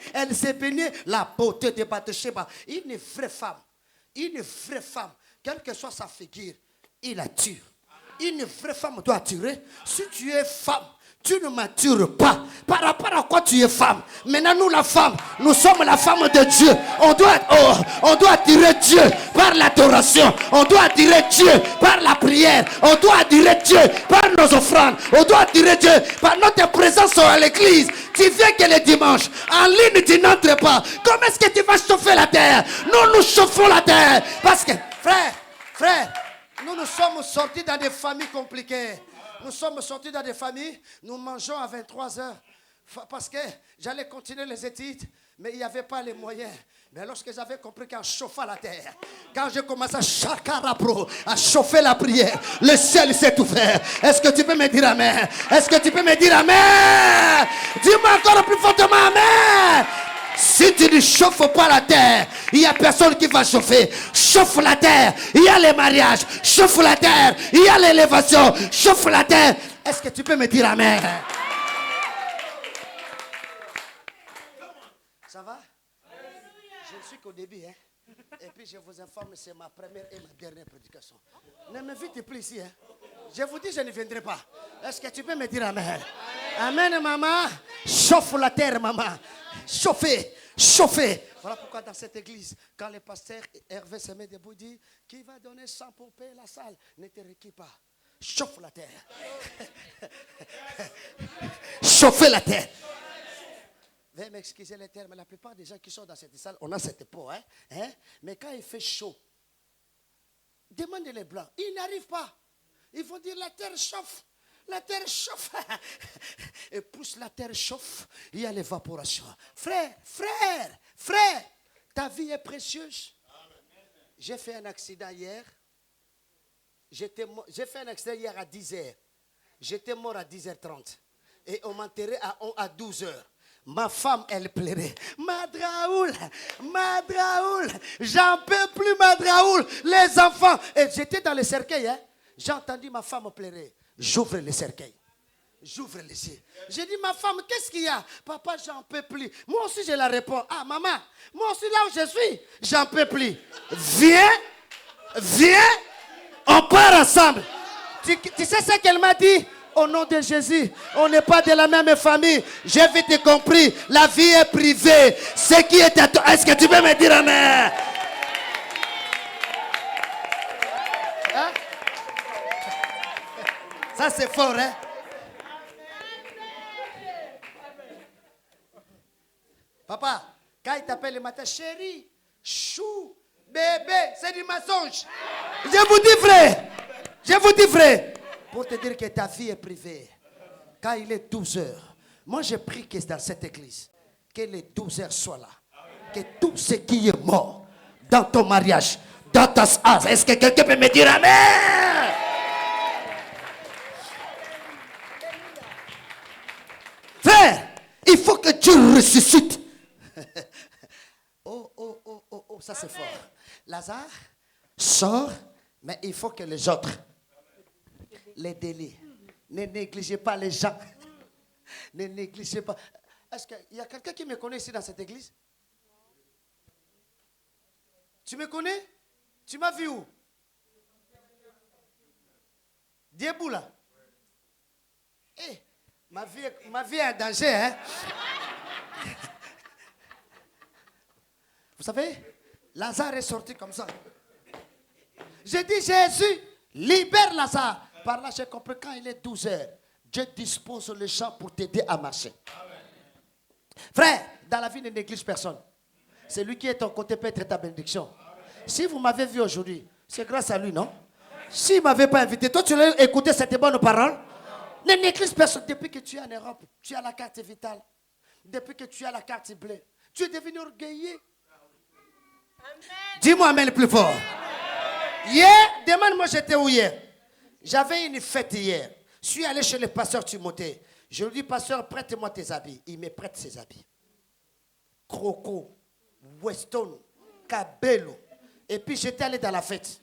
la beauté de Bathsheba. Une vraie femme, quelle que soit sa figure, il attire. Une vraie femme doit attirer. Si tu es femme, tu ne m'attires pas. Par rapport à quoi tu es femme? Maintenant, nous, la femme, nous sommes la femme de Dieu. On doit attirer Dieu par l'adoration. On doit attirer Dieu par la prière. On doit attirer Dieu par nos offrandes. On doit attirer Dieu par notre présence à l'église. Tu viens que le dimanche. En ligne, tu n'entres pas. Comment est-ce que tu vas chauffer la terre? Nous chauffons la terre. Parce que, frère, nous sommes sortis dans des familles compliquées. Nous sommes sortis dans des familles, nous mangeons à 23 heures. Parce que j'allais continuer les études, mais il n'y avait pas les moyens. Mais lorsque j'avais compris qu'en chauffant la terre, quand j'ai commencé à chauffer la prière, le ciel s'est ouvert. Est-ce que tu peux me dire amen? Est-ce que tu peux me dire amen? Dis-moi encore plus fortement amen. Si tu ne chauffes pas la terre, il n'y a personne qui va chauffer. Chauffe la terre, il y a les mariages. Chauffe la terre, il y a l'élévation. Chauffe la terre. Est-ce que tu peux me dire amen? Ça va? Je ne suis qu'au début. Et puis je vous informe, c'est ma première et ma dernière prédication. Ne m'invite plus ici. Je vous dis, je ne viendrai pas. Est-ce que tu peux me dire amen? Amen, maman. Chauffe la terre, maman. Chauffer. Voilà pourquoi dans cette église, quand le pasteur Hervé se met debout, dit, qui va donner 100 pour payer la salle? Ne te requiers pas. Chauffe la terre. Chauffer la terre. Veuillez m'excuser les termes, mais la plupart des gens qui sont dans cette salle, on a cette peau. Mais quand il fait chaud, demandez les blancs. Ils n'arrivent pas. Ils vont dire la terre chauffe. La terre chauffe. Et plus la terre chauffe, il y a l'évaporation. Frère, ta vie est précieuse. J'ai fait un accident hier. J'ai fait un accident hier à 10h. J'étais mort à 10h30. Et on m'a enterré à 12h. Ma femme, elle pleurait. Madraoul, j'en peux plus, Madraoul. Les enfants. Et j'étais dans le cercueil. J'ai entendu ma femme pleurer. J'ouvre le cercueil. J'ouvre les yeux. J'ai dit, ma femme, qu'est-ce qu'il y a? Papa, j'en peux plus. Moi aussi, je la réponds. Ah, maman, moi aussi, là où je suis, j'en peux plus. Viens, on part ensemble. Tu sais ce qu'elle m'a dit? Au nom de Jésus, on n'est pas de la même famille. J'ai vite compris. La vie est privée. Ce qui est à toi. Est-ce que tu peux me dire amen? Hein? Ça, c'est fort, hein? Papa, quand il t'appelle le matin, chérie, chou, bébé, c'est du mensonge. Je vous dis vrai. Pour te dire que ta vie est privée. Quand il est 12 heures, moi je prie que dans cette église, que les 12 heures soient là. Que tout ce qui est mort dans ton mariage, dans ta âge, est-ce que quelqu'un peut me dire amen? Frère, il faut que Dieu ressuscite. Oh, ça c'est fort. Lazare sort, mais il faut que les autres, les délits, ne négligez pas les gens. Ne négligez pas. Est-ce qu'il y a quelqu'un qui me connaît ici dans cette église? Tu me connais? Tu m'as vu où? Diébou là. Ma vie est en danger, hein? Vous savez, Lazare est sorti comme ça. J'ai dit, Jésus, libère Lazare. Par là, j'ai compris, quand il est 12 heures, Dieu dispose le champ pour t'aider à marcher. Frère, dans la vie, ne néglige personne. C'est lui qui est ton côté peut être ta bénédiction. Si vous m'avez vu aujourd'hui, c'est grâce à lui, non? S'il ne m'avait pas invité, toi tu l'as écouté cette bonne parole. Ne néglige personne. Depuis que tu es en Europe, tu as la carte vitale. Depuis que tu as la carte bleue, tu es devenu orgueilleux. Dis-moi amen le plus fort. Hier, demande-moi j'étais où hier. J'avais une fête hier. Je suis allé chez le pasteur Timothée. Je lui dis, pasteur, prête-moi tes habits. Il me prête ses habits. Croco, Weston, Cabello. Et puis j'étais allé dans la fête.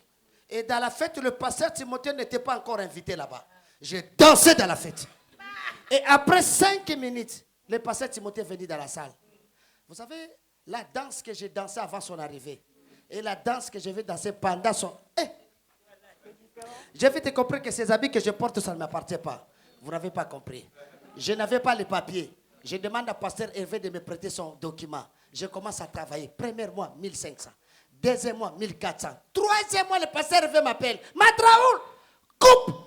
Et dans la fête, le pasteur Timothée n'était pas encore invité là-bas. J'ai dansé dans la fête. Et après 5 minutes, le pasteur Timothée est venu dans la salle. Vous savez, la danse que j'ai dansée avant son arrivée et la danse que je vais danser pendant son... J'ai vite compris que ces habits que je porte, ça ne m'appartient pas. Vous n'avez pas compris. Je n'avais pas les papiers. Je demande à pasteur Hervé de me prêter son document. Je commence à travailler. Premier mois, 1500. Deuxième mois, 1400. Troisième mois, le pasteur Hervé m'appelle. Matraoul, coupe.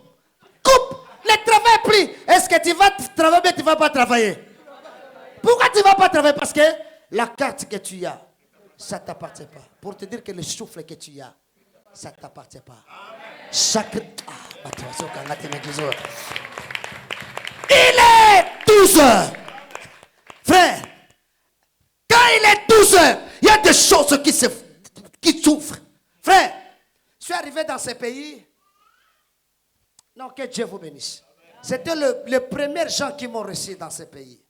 Le travail est pris. Est-ce que tu vas travailler ou tu ne vas pas travailler? Pourquoi tu ne vas pas travailler? Parce que la carte que tu as, ça ne t'appartient pas. Pour te dire que le souffle que tu as, ça ne t'appartient pas. Chaque... Il est 12 heures. Frère, quand il est 12 heures, il y a des choses qui souffrent. Frère, je suis arrivé dans ce pays. Non, que Dieu vous bénisse. C'était les premiers gens qui m'ont reçu dans ce pays.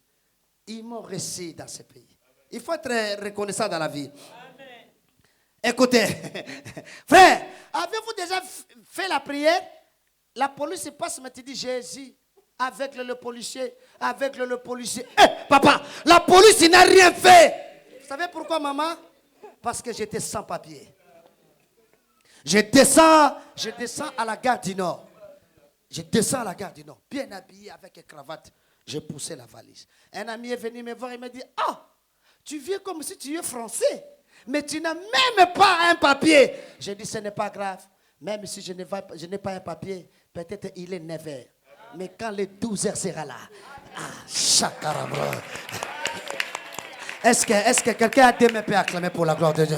Ils m'ont reçu dans ce pays. Il faut être reconnaissant dans la vie. Amen. Écoutez, frère, avez-vous déjà fait la prière? La police passe, mais tu dis Jésus, avec le policier, papa, la police n'a rien fait. Vous savez pourquoi, maman? Parce que j'étais sans papier. Je descends à la gare du Nord. Bien habillé avec une cravate. J'ai poussé la valise. Un ami est venu me voir et me dit, ah, tu viens comme si tu es français, mais tu n'as même pas un papier. J'ai dit, ce n'est pas grave. Même si je n'ai pas un papier, peut-être il est 9 heures. Mais quand les 12 heures sera là, chacarabra. Est-ce que quelqu'un a deux mains peut acclamer pour la gloire de Dieu?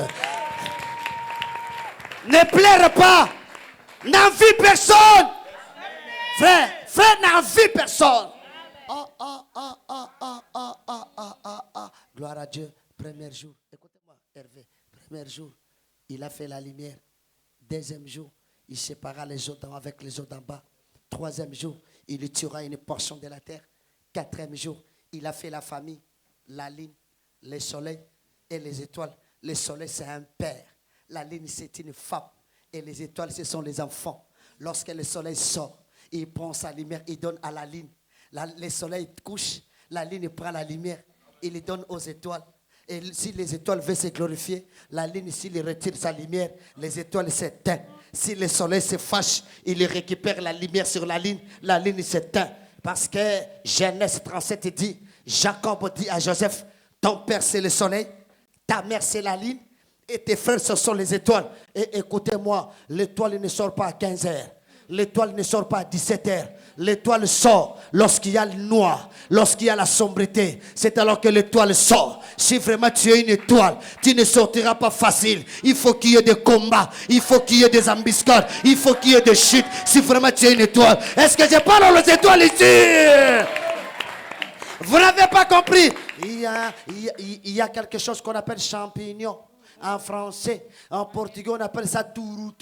Ne pleure pas. N'envie personne. Frère, n'envie personne. Gloire à Dieu. Premier jour, écoutez-moi, Hervé. Premier jour, il a fait la lumière. Deuxième jour, il sépara les eaux d'en haut avec les eaux d'en bas. Troisième jour, il tuera une portion de la terre. Quatrième jour, il a fait la famille, la lune, le soleil et les étoiles. Le soleil, c'est un père. La lune, c'est une femme. Et les étoiles, ce sont les enfants. Lorsque le soleil sort, il prend sa lumière, il donne à la lune. Le soleil couche, la lune prend la lumière, il donne aux étoiles. Et si les étoiles veulent se glorifier, la lune, s'il retire sa lumière, les étoiles s'éteignent. Si le soleil se fâche, il récupère la lumière sur la lune s'éteint. Parce que Genèse 37 dit, Jacob dit à Joseph, ton père c'est le soleil, ta mère c'est la lune, et tes frères ce sont les étoiles. Et écoutez-moi, l'étoile ne sort pas à 15 heures. L'étoile ne sort pas à 17 heures. L'étoile sort lorsqu'il y a le noir, lorsqu'il y a la sombreté. C'est alors que l'étoile sort. Si vraiment tu es une étoile, tu ne sortiras pas facile. Il faut qu'il y ait des combats, il faut qu'il y ait des embuscades, il faut qu'il y ait des chutes. Si vraiment tu es une étoile. Est-ce que je parle aux étoiles ici? Vous n'avez pas compris? Il y a quelque chose qu'on appelle champignon. En français, en portugais, on appelle ça tourou.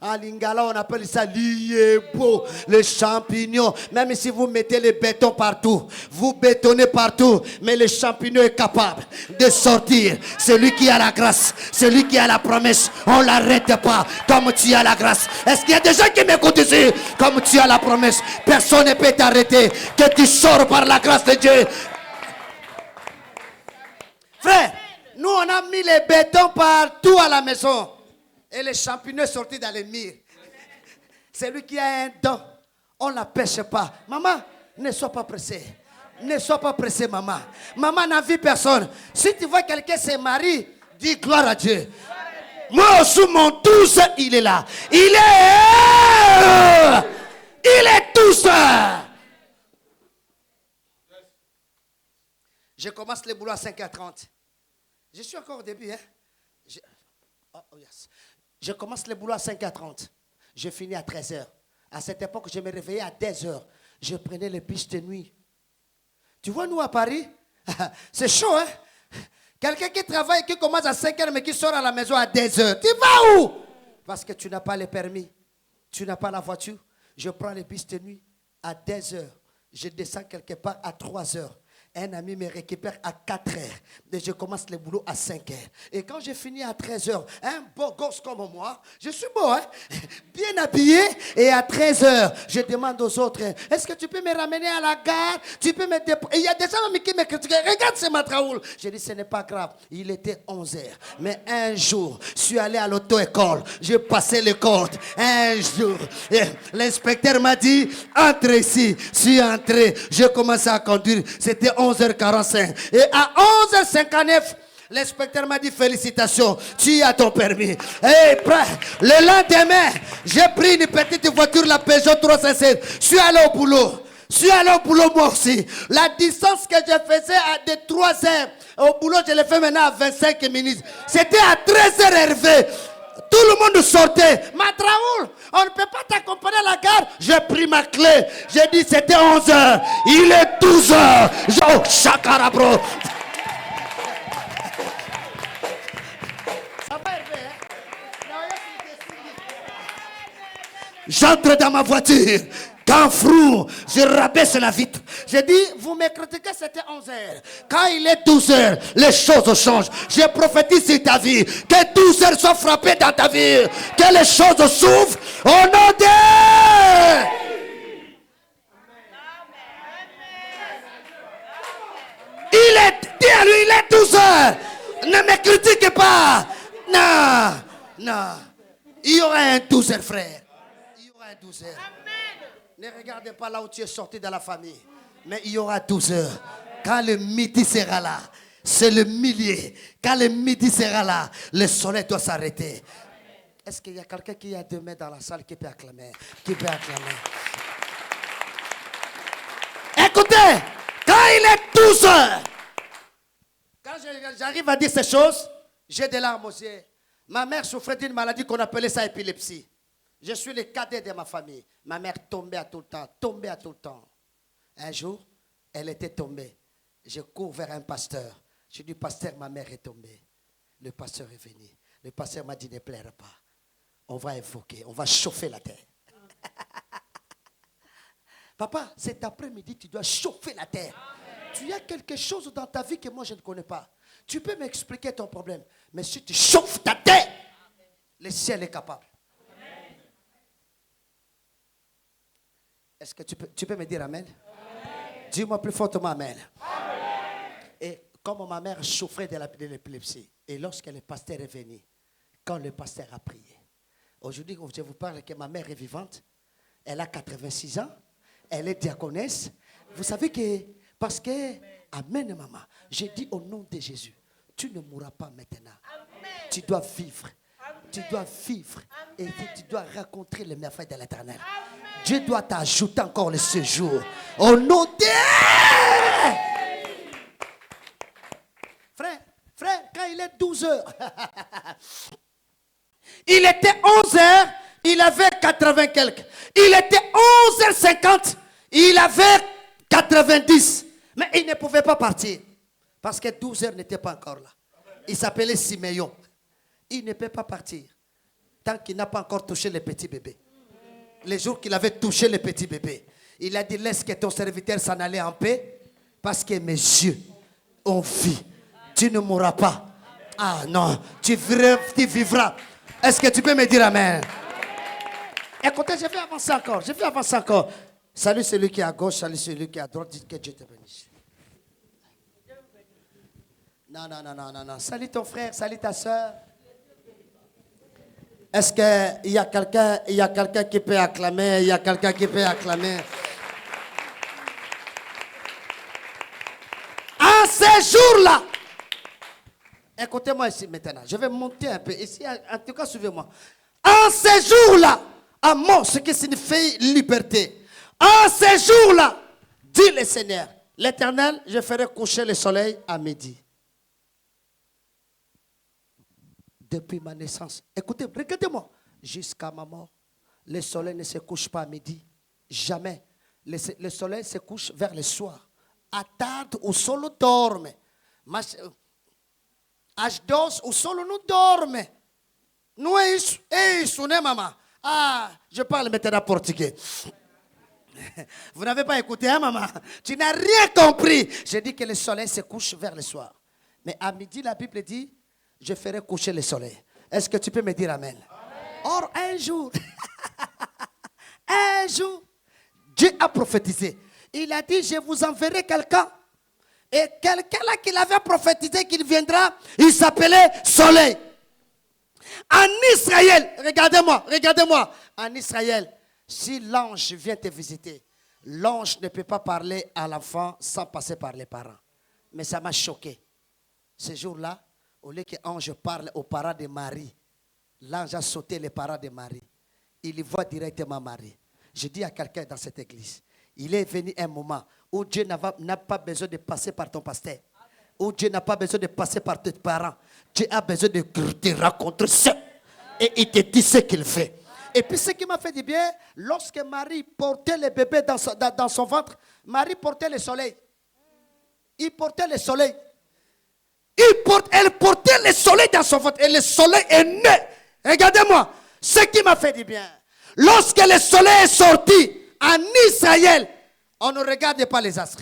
En lingala, on appelle ça liebo, les champignons. Même si vous mettez le béton partout, vous bétonnez partout, mais le champignon est capable de sortir. Celui qui a la grâce, celui qui a la promesse, on ne l'arrête pas comme tu as la grâce. Est-ce qu'il y a des gens qui m'écoutent ici? Comme tu as la promesse, personne ne peut t'arrêter. Que tu sors par la grâce de Dieu. Frère, nous, on a mis les bétons partout à la maison. Et les champignons sont sortis dans les murs. Celui qui a un don, on ne la pêche pas. Maman, ne sois pas pressée. Ne sois pas pressée, maman. Maman n'a vu personne. Si tu vois quelqu'un se marie, dis gloire à Dieu. Moi aussi, mon 12, il est là. Il est 12. Je commence le boulot à 5h30. Je suis encore au début. Hein? Je commence le boulot à 5h30. Je finis à 13h. À cette époque, je me réveillais à 10h. Je prenais les bus de nuit. Tu vois, nous à Paris, c'est chaud, hein? Quelqu'un qui travaille, qui commence à 5h, mais qui sort à la maison à 10h. Tu vas où? Parce que tu n'as pas le permis. Tu n'as pas la voiture. Je prends les bus de nuit à 10h. Je descends quelque part à 3h. Un ami me récupère à 4h. Et je commence le boulot à 5h. Et quand j'ai fini à 13h, un beau gosse comme moi, je suis beau, hein? Bien habillé. Et à 13h, je demande aux autres, est-ce que tu peux me ramener à la gare? Tu peux me déposer? Et il y a des gens qui me critiquent. Regarde ce Matraoul. J'ai dit, ce n'est pas grave. Il était 11h. Mais un jour, je suis allé à l'auto-école. J'ai passé le code. Un jour, l'inspecteur m'a dit, entre ici. Je suis entré. J'ai commencé à conduire. C'était 11h45. Et à 11h59, l'inspecteur m'a dit félicitations, tu as ton permis. Et le lendemain, j'ai pris une petite voiture, la Peugeot 307. Je suis allé au boulot. Moi aussi. La distance que je faisais de 3h au boulot, je l'ai fait maintenant à 25 minutes. C'était à 13h Hervé. Tout le monde sortait. Matraoul, on ne peut pas t'accompagner à la gare. J'ai pris ma clé. J'ai dit c'était 11h. Il est 12h. Oh, chakara, bro. Ça va, Hervé, hein? J'entre dans ma voiture. Quand frou, je rabaisse la vitre. J'ai dit, vous me critiquez, c'était 11h. Quand il est 12h, les choses changent. Je prophétise sur ta vie. Que 12h soient frappées dans ta vie. Que les choses s'ouvrent au nom de... Dis à lui, il est 12h. Ne me critique pas. Non. Il y aura un 12h, frère. Il y aura un 12h. Ne regardez pas là où tu es sorti de la famille. Mais il y aura 12 heures. Quand le midi sera là, c'est le millier. Quand le midi sera là, le soleil doit s'arrêter. Est-ce qu'il y a quelqu'un qui a deux mains dans la salle qui peut acclamer? Écoutez, quand il est 12 heures, quand j'arrive à dire ces choses, j'ai des larmes aux yeux. Ma mère souffrait d'une maladie qu'on appelait ça épilepsie. Je suis le cadet de ma famille. Ma mère tombait à tout le temps. Un jour, elle était tombée. Je cours vers un pasteur. Je dis, pasteur, ma mère est tombée. Le pasteur est venu. Le pasteur m'a dit, ne pleure pas. On va invoquer, on va chauffer la terre. Papa, cet après-midi, tu dois chauffer la terre. Amen. Tu as quelque chose dans ta vie que moi, je ne connais pas. Tu peux m'expliquer ton problème. Mais si tu chauffes ta terre, le ciel est capable. Est-ce que tu peux me dire amen? Dis-moi plus fortement amen. Et comme ma mère souffrait de l'épilepsie, et lorsque le pasteur est venu, quand le pasteur a prié, aujourd'hui je vous parle que ma mère est vivante, elle a 86 ans, elle est diaconesse. Vous savez que, parce que, amen maman, j'ai dit au nom de Jésus, tu ne mourras pas maintenant. Amen. Tu dois vivre. Amen. Tu dois vivre. Amen. Et tu dois rencontrer le merveille de l'Éternel. Dieu doit t'ajouter encore le séjour. Au nom de... Frère, quand il est 12 heures, il était 11 heures, il avait 80 quelques. Il était 11h50, il avait 90. Mais il ne pouvait pas partir. Parce que 12 heures n'était pas encore là. Il s'appelait Siméon. Il ne peut pas partir tant qu'il n'a pas encore touché le petit bébé. Les jours qu'il avait touché le petit bébé, il a dit, laisse que ton serviteur s'en aille en paix, parce que mes yeux ont vu. Tu ne mourras pas. Ah non, tu vivras. Est-ce que tu peux me dire amen? Écoutez, je vais avancer encore. Salut celui qui est à gauche, salut celui qui est à droite. Dites que Dieu te bénisse. Non. Salut ton frère, salut ta soeur. Est-ce qu'il y a quelqu'un qui peut acclamer? À ces jours-là, Écoutez-moi ici maintenant. Je vais monter un peu. Ici, en tout cas, suivez-moi. En ces jours-là, Amos, ce qui signifie liberté. En ces jours-là, dit le Seigneur, l'Éternel, je ferai coucher le soleil à midi. Depuis ma naissance. Écoutez, regardez-moi. Jusqu'à ma mort, le soleil ne se couche pas à midi. Jamais. Le soleil se couche vers le soir. À tarde, o solo dorme. Mas às 12, o solo não dorme. Não é isso? É isso, né, maman? Ah, je parle maintenant portugais. Vous n'avez pas écouté, hein, maman? Tu n'as rien compris. Je dis que le soleil se couche vers le soir. Mais à midi, la Bible dit, je ferai coucher le soleil. Est-ce que tu peux me dire amen? Or, un jour, Dieu a prophétisé. Il a dit, je vous enverrai quelqu'un. Et quelqu'un là qu'il avait prophétisé qu'il viendra, il s'appelait Soleil. En Israël, regardez-moi. En Israël, si l'ange vient te visiter, l'ange ne peut pas parler à l'enfant sans passer par les parents. Mais ça m'a choqué. Ce jour-là, au lieu que l'ange parle aux parents de Marie, l'ange a sauté les parents de Marie. Il y voit directement Marie. Je dis à quelqu'un dans cette église, il est venu un moment où Dieu n'a pas besoin de passer par ton pasteur. Où Dieu n'a pas besoin de passer par tes parents. Dieu a besoin de te rencontrer seul. Et il te dit ce qu'il fait. Et puis ce qui m'a fait du bien, lorsque Marie portait le bébé dans son ventre, Marie portait le soleil. Il portait le soleil. Elle portait le soleil dans son ventre. Et le soleil est né. Regardez-moi. Ce qui m'a fait du bien. Lorsque le soleil est sorti en Israël, on ne regarde pas les astres.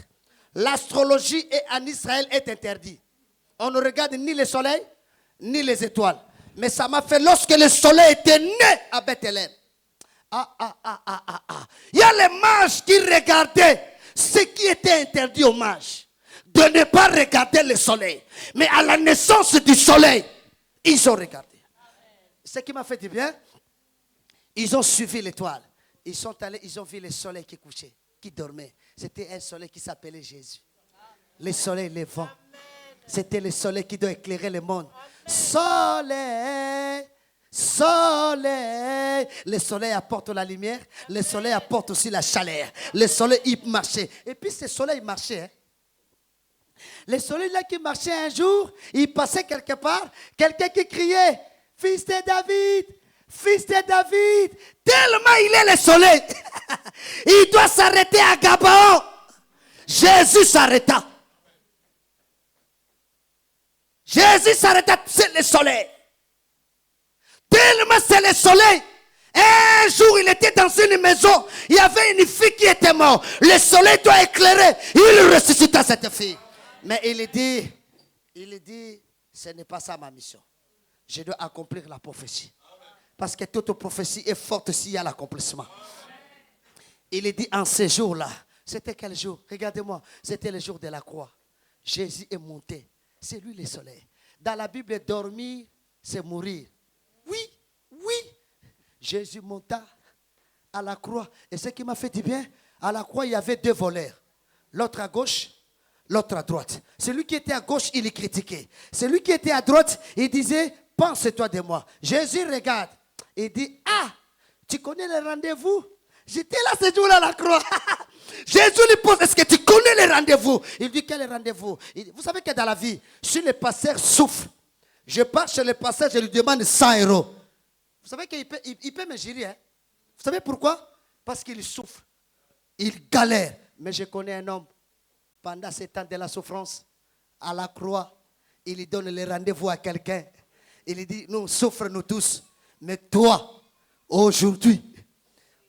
L'astrologie en Israël est interdite. On ne regarde ni le soleil, ni les étoiles. Mais ça m'a fait lorsque le soleil était né à Bethléem. Il y a les mages qui regardaient ce qui était interdit aux mages. De ne pas regarder le soleil. Mais à la naissance du soleil, ils ont regardé. Ce qui m'a fait du bien, ils ont suivi l'étoile. Ils sont allés, ils ont vu le soleil qui couchait, qui dormait. C'était un soleil qui s'appelait Jésus. Le soleil levant. C'était le soleil qui doit éclairer le monde. Soleil, soleil. Le soleil apporte la lumière. Le soleil apporte aussi la chaleur. Le soleil, il marchait. Et puis ce soleil marchait. Hein. Le soleil là qui marchait un jour, il passait quelque part. Quelqu'un qui criait, fils de David. Fils de David, tellement il est le soleil, il doit s'arrêter à Gabaon. Jésus s'arrêta. Jésus s'arrêta, c'est le soleil. Tellement c'est le soleil. Un jour, il était dans une maison, il y avait une fille qui était morte. Le soleil doit éclairer. Il ressuscita cette fille. Mais il dit, ce n'est pas ça ma mission. Je dois accomplir la prophétie. Parce que toute prophétie est forte s'il y a l'accomplissement. Il est dit en ces jours-là. C'était quel jour? Regardez-moi. C'était le jour de la croix. Jésus est monté. C'est lui le soleil. Dans la Bible, dormir, c'est mourir. Oui. Jésus monta à la croix. Et ce qui m'a fait du bien, à la croix, il y avait deux voleurs. L'autre à gauche, l'autre à droite. Celui qui était à gauche, il est critiqué. Celui qui était à droite, il disait, pense-toi de moi. Jésus regarde. Il dit, tu connais le rendez-vous? J'étais là ce jour-là à la croix. Jésus lui pose, est-ce que tu connais le rendez-vous? Il dit, quel rendez-vous? Vous savez que dans la vie, si le pasteur souffre, je pars chez le pasteur, je lui demande 100 euros. Vous savez qu'il peut me gérer. Hein? Vous savez pourquoi? Parce qu'il souffre. Il galère. Mais je connais un homme, pendant ces temps de la souffrance, à la croix, il lui donne le rendez-vous à quelqu'un. Il lui dit, nous souffrons nous tous. Mais toi, aujourd'hui,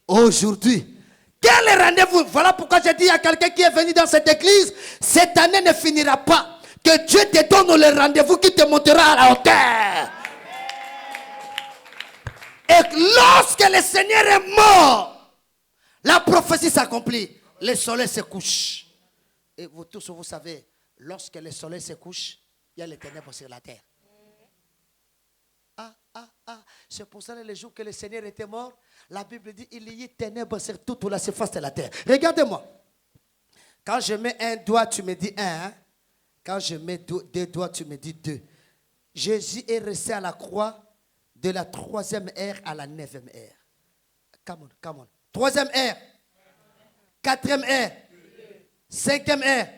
quel rendez-vous? Voilà pourquoi je dis à quelqu'un qui est venu dans cette église, cette année ne finira pas. Que Dieu te donne le rendez-vous qui te montera à la hauteur. Et lorsque le Seigneur est mort, la prophétie s'accomplit. Le soleil se couche. Et vous tous, vous savez, lorsque le soleil se couche, il y a les ténèbres sur la terre. C'est pour ça que le jour que le Seigneur était mort, la Bible dit il y a ténèbres sur toute la surface de la terre. Regardez-moi. Quand je mets un doigt, tu me dis un. Hein? Quand je mets deux doigts, tu me dis deux. Jésus est resté à la croix de la 3e ère à la 9e ère. Come on, come on. 3e ère, 4e ère, 5e ère,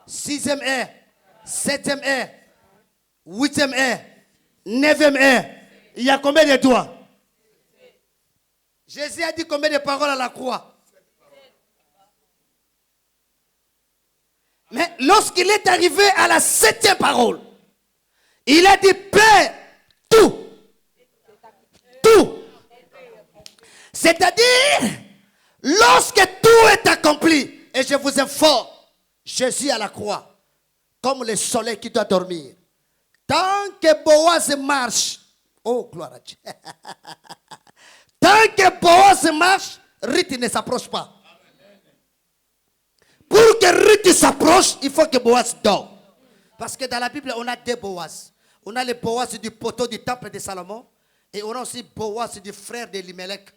6e ère, 7e ère, 8e ère, 9e ère. Il y a combien de doigts? Jésus a dit combien de paroles à la croix? Mais lorsqu'il est arrivé à la 7e parole, il a dit, Père, tout. Tout. C'est-à-dire, lorsque tout est accompli, et je vous informe, Jésus à la croix, comme le soleil qui doit dormir. Tant que Boaz marche, oh gloire à Dieu. Tant que Boaz marche, Ruth ne s'approche pas. Pour que Ruth s'approche, il faut que Boaz dort. Parce que dans la Bible, on a deux Boaz. On a le Boaz du poteau du temple de Salomon. Et on a aussi Boaz du frère de Limelech.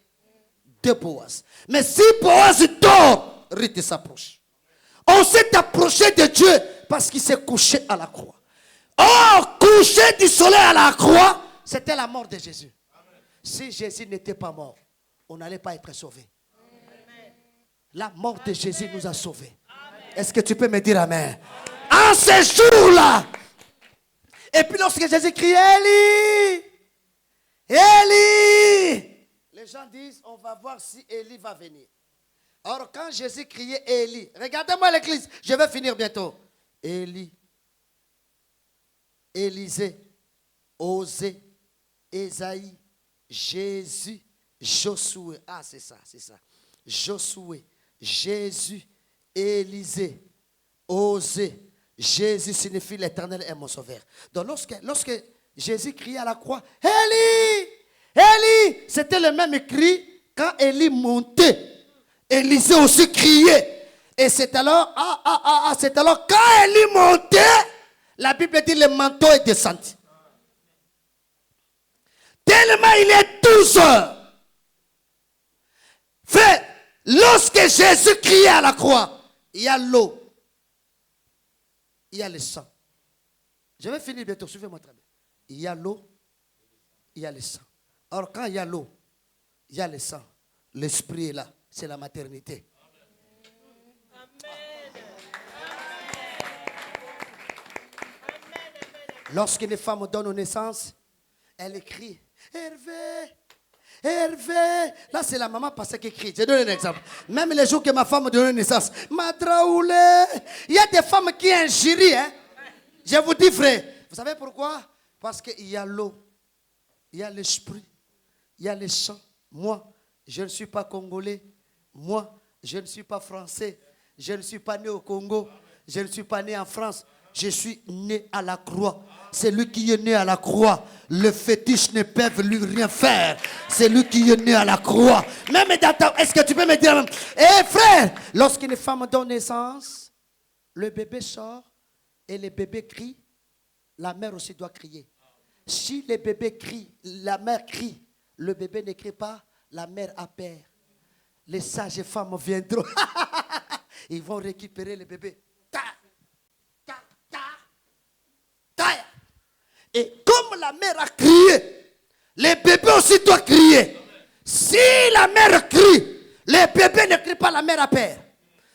Deux Boaz. Mais si Boaz dort, Ruth s'approche. On s'est approché de Dieu parce qu'il s'est couché à la croix. Or, couché du soleil à la croix, c'était la mort de Jésus. Si Jésus n'était pas mort, on n'allait pas être sauvé. La mort de Jésus nous a sauvés. Est-ce que tu peux me dire amen? En ce jour-là. Et puis lorsque Jésus crie, Élie, Élie, les gens disent, on va voir si Élie va venir. Or, quand Jésus criait Élie, regardez-moi l'église, je vais finir bientôt. Élie, Élisée, Osée, Ésaïe, Jésus, Josué. Ah, c'est ça, c'est ça. Josué, Jésus, Élisée, Osée. Jésus signifie l'Éternel est mon sauveur. Donc lorsque Jésus criait à la croix, Élie, Élie, c'était le même cri quand Élie montait. Élisée aussi criait. Et c'est alors, c'est alors quand Élie montait, la Bible dit le manteau est descendu. Tellement il est 12 heures. Fait, lorsque Jésus criait à la croix, il y a l'eau. Il y a le sang. Je vais finir bientôt, suivez-moi très bien. Il y a l'eau, il y a le sang. Or, quand il y a l'eau, il y a le sang. L'esprit est là, c'est la maternité. Lorsqu'une femme donne naissance, elle écrit, Hervé, Hervé. Là, c'est la maman parce qu'elle crie. Je donne un exemple. Même les jours que ma femme donne naissance, Madraoulé. Il y a des femmes qui injurient. Hein? Je vous dis, frère. Vous savez pourquoi? Parce qu'il y a l'eau, il y a l'esprit, il y a le sang. Moi, je ne suis pas congolais. Moi, je ne suis pas français. Je ne suis pas né au Congo. Je ne suis pas né en France. Je suis né à la croix. C'est lui qui est né à la croix. Le fétiche ne peut lui rien faire. C'est lui qui est né à la croix. Même dans est-ce que tu peux me dire, frère, lorsqu'une femme donne naissance, le bébé sort et le bébé crie, la mère aussi doit crier. Si le bébé crie, la mère crie, le bébé ne crie pas, la mère a peur. Les sages femmes viendront. Ils vont récupérer le bébé. Et comme la mère a crié, le bébé aussi doit crier. Si la mère crie, le bébé ne crie pas, la mère a peur.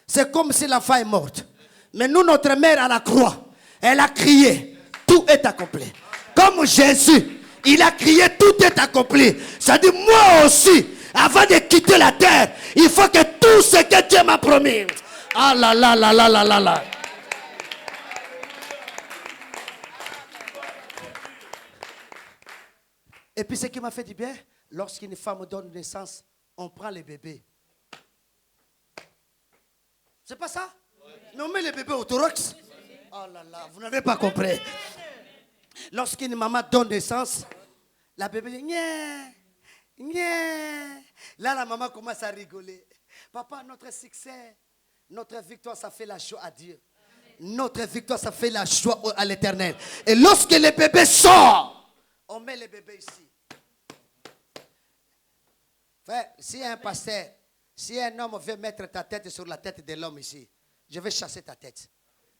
C'est comme si l'enfant est morte. Mais nous, notre mère à la croix, elle a crié, tout est accompli. Comme Jésus, il a crié, tout est accompli. Ça dit, moi aussi, avant de quitter la terre, il faut que tout ce que Dieu m'a promis. Ah là là là là là là là. Et puis ce qui m'a fait du bien, lorsqu'une femme donne naissance, on prend le bébé. C'est pas ça? Mais on met le bébé au thorax. Oh là là, vous n'avez pas compris. Lorsqu'une maman donne naissance, la bébé dit, Nya, Nya. Là, la maman commence à rigoler. Papa, notre succès, notre victoire, ça fait la joie à Dieu. Notre victoire, ça fait la joie à l'Éternel. Et lorsque le bébé sort, on met le bébé ici. Frère, si un pasteur, si un homme veut mettre ta tête sur la tête de l'homme ici, je vais chasser ta tête.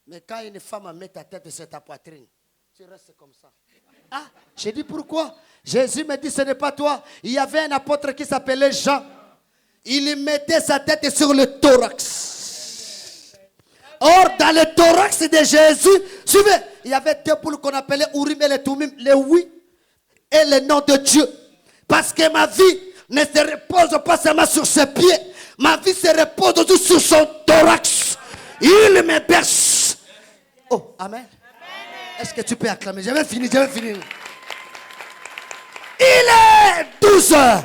Mais quand une femme met ta tête sur ta poitrine, tu restes comme ça. Ah, j'ai dit pourquoi? Jésus me dit, ce n'est pas toi. Il y avait un apôtre qui s'appelait Jean. Il mettait sa tête sur le thorax. Or, dans le thorax de Jésus, suivez, il y avait deux poules qu'on appelait Urim et les Tumim, le oui et le nom de Dieu. Parce que ma vie ne se repose pas seulement sur ses pieds. Ma vie se repose aussi sur son thorax. Il me berce. Oh, amen. Est-ce que tu peux acclamer? Je vais finir. Il est 12 heures.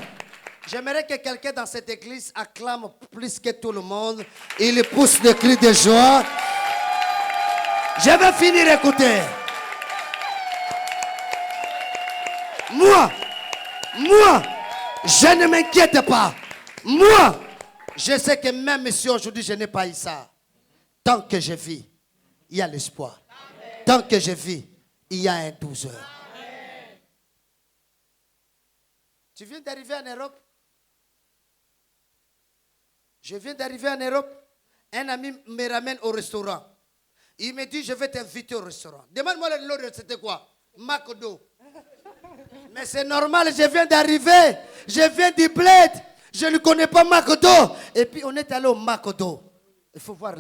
J'aimerais que quelqu'un dans cette église acclame plus que tout le monde. Il pousse des cris de joie. Je vais finir, écoutez. Moi, je ne m'inquiète pas. Moi, je sais que même si aujourd'hui je n'ai pas eu ça, tant que je vis, il y a l'espoir. Tant que je vis, il y a un 12 heures. Tu viens d'arriver en Europe? Je viens d'arriver en Europe. Un ami me ramène au restaurant. Il me dit, je vais t'inviter au restaurant. Demande-moi le nom, c'était quoi? Makodo. Mais c'est normal, je viens d'arriver. Je viens du bled. Je ne connais pas Makodo. Et puis on est allé au Makodo. Il faut voir,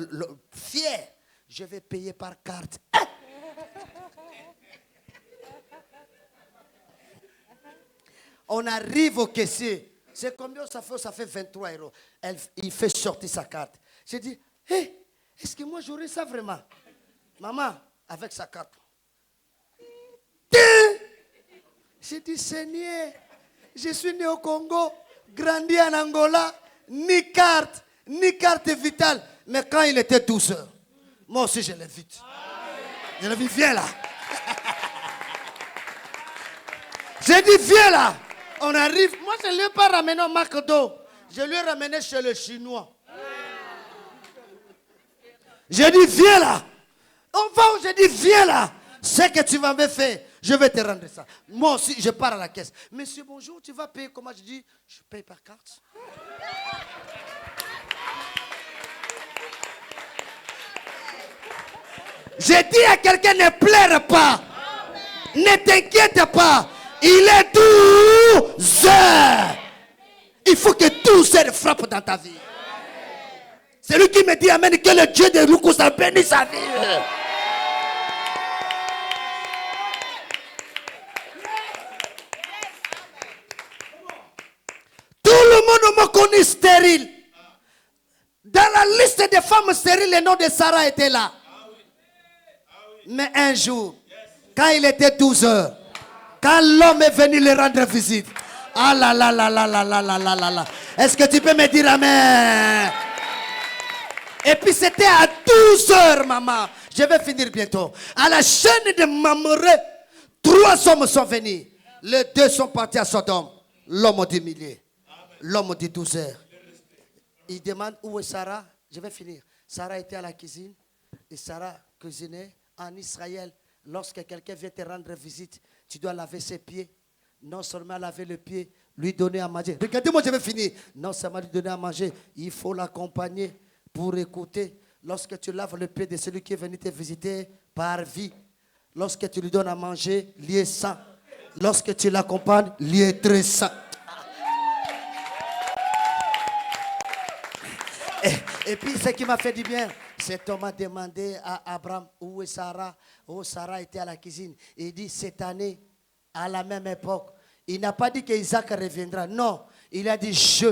fier. Je vais payer par carte. On arrive au caissier. C'est combien ça fait? Ça fait 23 €. Il fait sortir sa carte. J'ai dit, hey, est-ce que moi j'aurais ça vraiment? Maman, avec sa carte. J'ai dit, Seigneur, je suis né au Congo, grandi en Angola, ni carte vitale. Mais quand il était 12 heures, moi aussi je l'invite. Je l'invite, viens là. J'ai dit, viens là. On arrive. Moi, je ne lui ai pas ramené au McDo. Je lui ai ramené chez le Chinois. J'ai dit, viens là. On va où? J'ai dit, viens là. Ce que tu vas me faire, je vais te rendre ça. Moi aussi, je pars à la caisse. Monsieur, bonjour, tu vas payer comment? Je dis, je paye par carte. J'ai dit à quelqu'un, ne pleure pas. Ne t'inquiète pas. Il est 12 heures. Il faut que 12 heures frappent dans ta vie. C'est lui qui me dit amen, que le Dieu de Lukusa bénisse sa vie. Tout le monde me connaît stérile. Dans la liste des femmes stériles, le nom de Sarah était là. Mais un jour, quand il était 12 heures, quand l'homme est venu le rendre visite, ah là là là là là là là là là là. Est-ce que tu peux me dire amen? Et puis c'était à 12 heures, maman. Je vais finir bientôt. À la chaîne de Mamoré, 3 hommes sont venus. Les 2 sont partis à Sodome. L'homme dit milliers. L'homme dit 12 heures. Il demande où est Sarah? Je vais finir. Sarah était à la cuisine. Et Sarah cuisinait en Israël. Lorsque quelqu'un vient te rendre visite, tu dois laver ses pieds. Non seulement laver les pieds, lui donner à manger. Regardez-moi, je vais finir. Non seulement lui donner à manger, il faut l'accompagner pour écouter. Lorsque tu laves le pied de celui qui est venu te visiter par vie, lorsque tu lui donnes à manger, lui est saint. Lorsque tu l'accompagnes, lui est très saint. Et puis ce qui m'a fait du bien, cet homme a demandé à Abraham où est Sarah. Oh, Sarah était à la cuisine. Il dit cette année, à la même époque, il n'a pas dit qu'Isaac reviendra. Non, il a dit je,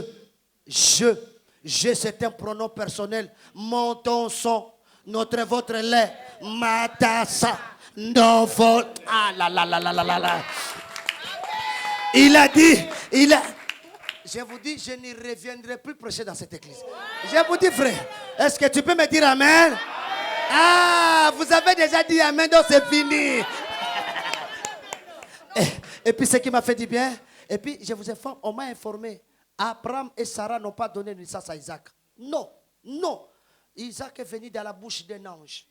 c'est un pronom personnel. Montons son, votre lait, matassa, notre. Ah là là là là là là là. Il a dit, je vous dis, je n'y reviendrai plus prêcher dans cette église. Je vous dis, frère, est-ce que tu peux me dire amen? Ah, vous avez déjà dit amen, donc c'est fini. Et puis ce qui m'a fait du bien, et puis je vous informe, on m'a informé, Abraham et Sarah n'ont pas donné naissance à Isaac. Non. Isaac est venu dans la bouche d'un ange.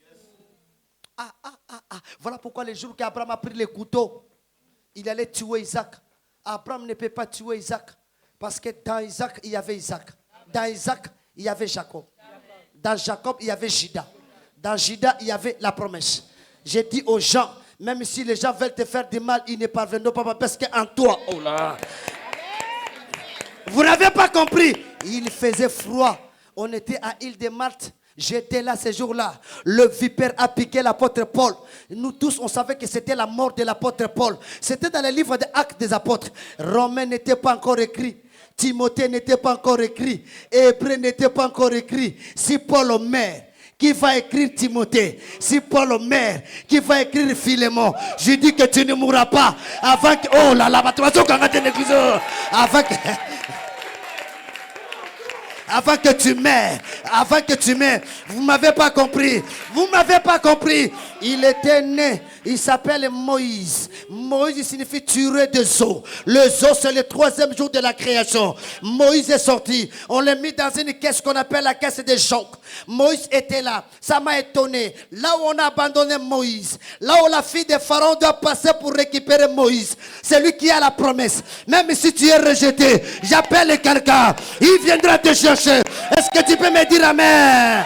Voilà pourquoi les jours qu'Abraham a pris le couteau, il allait tuer Isaac. Abraham ne peut pas tuer Isaac. Parce que dans Isaac, il y avait Isaac. Dans Isaac, il y avait Jacob. Dans Jacob, il y avait Juda. Dans Juda, il y avait la promesse. J'ai dit aux gens, Même si les gens veulent te faire du mal, ils ne parviendront pas parce qu'en toi, oh là. Vous n'avez pas compris. Il faisait froid. On était à Île de Malte. J'étais là ce jour-là. Le vipère a piqué l'apôtre Paul. Nous tous, on savait que c'était la mort de l'apôtre Paul. C'était dans le livre des Actes des Apôtres. Romains n'était pas encore écrit. Timothée n'était pas encore écrit. Hébreu n'était pas encore écrit. Si Paul meurt, qui va écrire Timothée? Si Paul meurt, qui va écrire Philémon? Je dis que tu ne mourras pas avant que... Oh là là, avant que... Avant que tu meurs, vous ne m'avez pas compris, il était né, il s'appelle Moïse. Moïse signifie tuer des eaux. Les eaux, c'est le 3e jour de la création. Moïse est sorti, on l'a mis dans une caisse qu'on appelle la caisse des joncs. Moïse était là, ça m'a étonné. Là où on a abandonné Moïse, là où la fille de Pharaon doit passer pour récupérer Moïse, c'est lui qui a la promesse. Même si tu es rejeté, j'appelle quelqu'un, il viendra te chercher. Est-ce que tu peux me dire amen?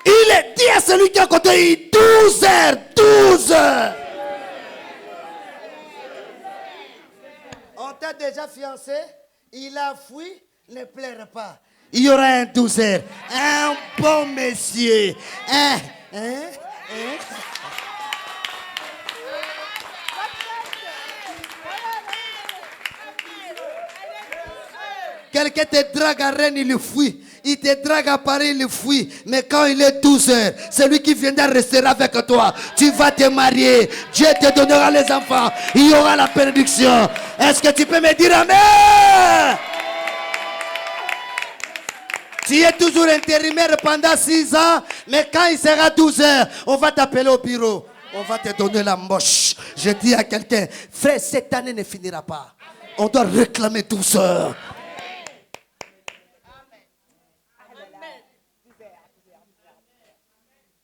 Il est dit à celui qui est à côté, 12 heures. On t'a déjà fiancé, il a fui, ne pleure pas. Il y aura un 12 heures. Un bon monsieur. Quelqu'un te drague à Rennes, il fuit. Il te drague à Paris, il fuit. Mais quand il est 12 heures, celui qui viendra rester avec toi. Tu vas te marier. Dieu te donnera les enfants. Il y aura la bénédiction. Est-ce que tu peux me dire amen? Tu es toujours intérimaire pendant 6 ans. Mais quand il sera 12 heures, on va t'appeler au bureau. On va te donner la moche. Je dis à quelqu'un, frère, cette année ne finira pas. On doit réclamer 12 heures.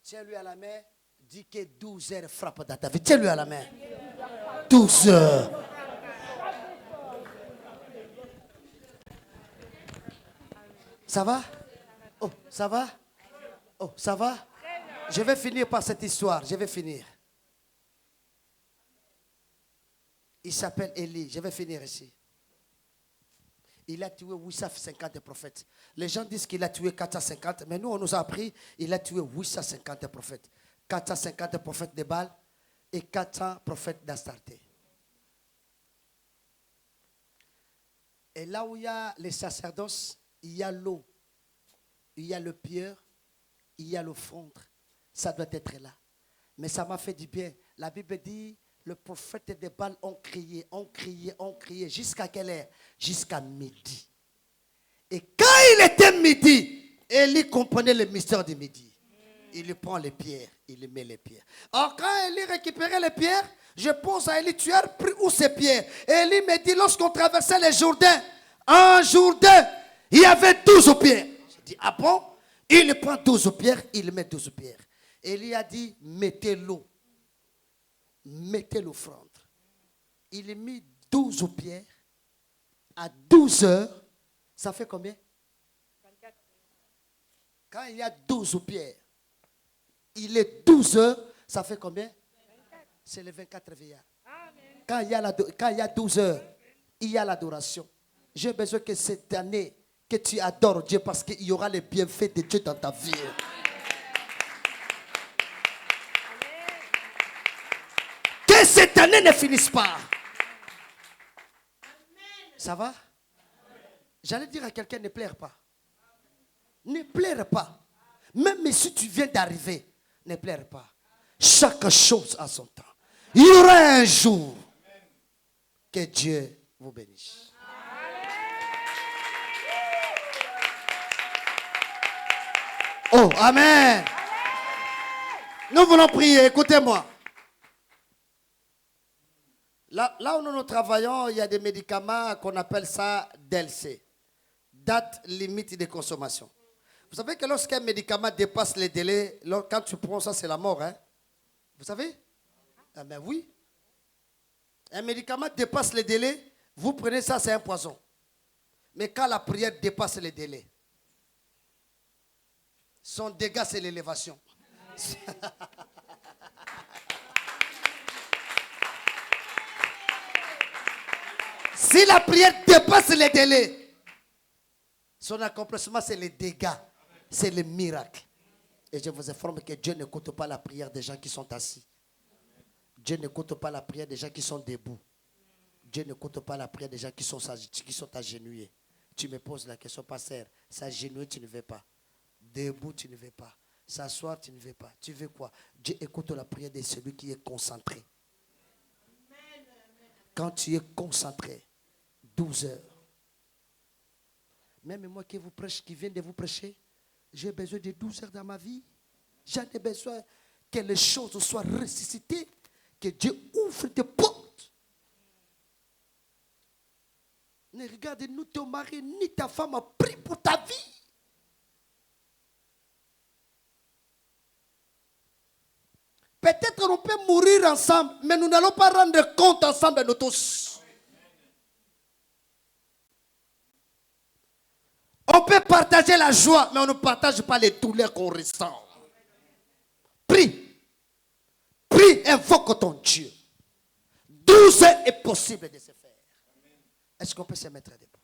Tiens-lui à la main, dis que 12 heures frappe dans ta vie. Tiens-lui à la main. 12 heures. Ça va? Oh, ça va? Oh, ça va? Je vais finir par cette histoire. Je vais finir. Il s'appelle Élie. Je vais finir ici. Il a tué 850 prophètes. Les gens disent qu'il a tué 450, mais nous, on nous a appris qu'il a tué 850 prophètes. 450 prophètes de Baal et 400 prophètes d'Astarté. Et là où il y a les sacerdoces, il y a l'eau, il y a le pierre, il y a l'offrande. Ça doit être là. Mais ça m'a fait du bien. La Bible dit, le prophète de Baal ont crié. Jusqu'à quelle heure? Jusqu'à midi. Et quand il était midi, Élie comprenait le mystère du midi. Il prend les pierres, il met les pierres. Alors quand Élie récupérait les pierres, je pose à Élie, tu as pris où ces pierres? Élie me dit, lorsqu'on traversait les Jourdains, un Jourdain, il y avait 12 pierres. Je dis, ah bon? Il prend 12 pierres, il met 12 pierres. Élie a dit, mettez l'eau. Mettez l'offrande. Il a mis 12 pierres à 12 heures. Ça fait combien? 24. Quand il y a 12 pierres, il est 12 heures, ça fait combien? 24. C'est les 24 veillards. Quand il y a 12 heures, il y a l'adoration. J'ai besoin que cette année, que tu adores Dieu parce qu'il y aura les bienfaits de Dieu dans ta vie. Que cette année ne finisse pas. Ça va? J'allais dire à quelqu'un, ne pleure pas. Ne pleure pas. Même si tu viens d'arriver, ne pleure pas. Chaque chose a son temps. Il y aura un jour que Dieu vous bénisse. Oh, amen. Nous voulons prier, écoutez-moi. Là où nous travaillons, il y a des médicaments qu'on appelle ça DLC. Date limite de consommation. Vous savez que lorsqu'un médicament dépasse les délais, quand tu prends ça, c'est la mort. Hein? Vous savez? Ah ben oui. Un médicament dépasse les délais, vous prenez ça, c'est un poison. Mais quand la prière dépasse les délais, son dégât, c'est l'élévation. Si la prière dépasse les délais, son accomplissement, c'est les dégâts, c'est le miracle. Et je vous informe que Dieu n'écoute pas la prière des gens qui sont assis. Dieu n'écoute pas la prière des gens qui sont debout. Dieu n'écoute pas la prière des gens qui sont agenouillés. Tu me poses la question, pasteur, s'agenouiller, tu ne veux pas. Debout, tu ne veux pas. S'asseoir, tu ne veux pas. Tu veux quoi? Dieu écoute la prière de celui qui est concentré. Quand tu es concentré, 12 heures. Même moi qui vous prêche, qui viens de vous prêcher, j'ai besoin de 12 heures dans ma vie. J'en ai besoin que les choses soient ressuscitées, que Dieu ouvre des portes. Ne regarde ni ton mari ni ta femme a pris pour ta vie. Peut-être on peut mourir ensemble, mais nous n'allons pas rendre compte ensemble de nous tous. On peut partager la joie, mais on ne partage pas les douleurs qu'on ressent. Prie. Prie, invoque ton Dieu. 12 heures est possible de se faire. Est-ce qu'on peut se mettre debout?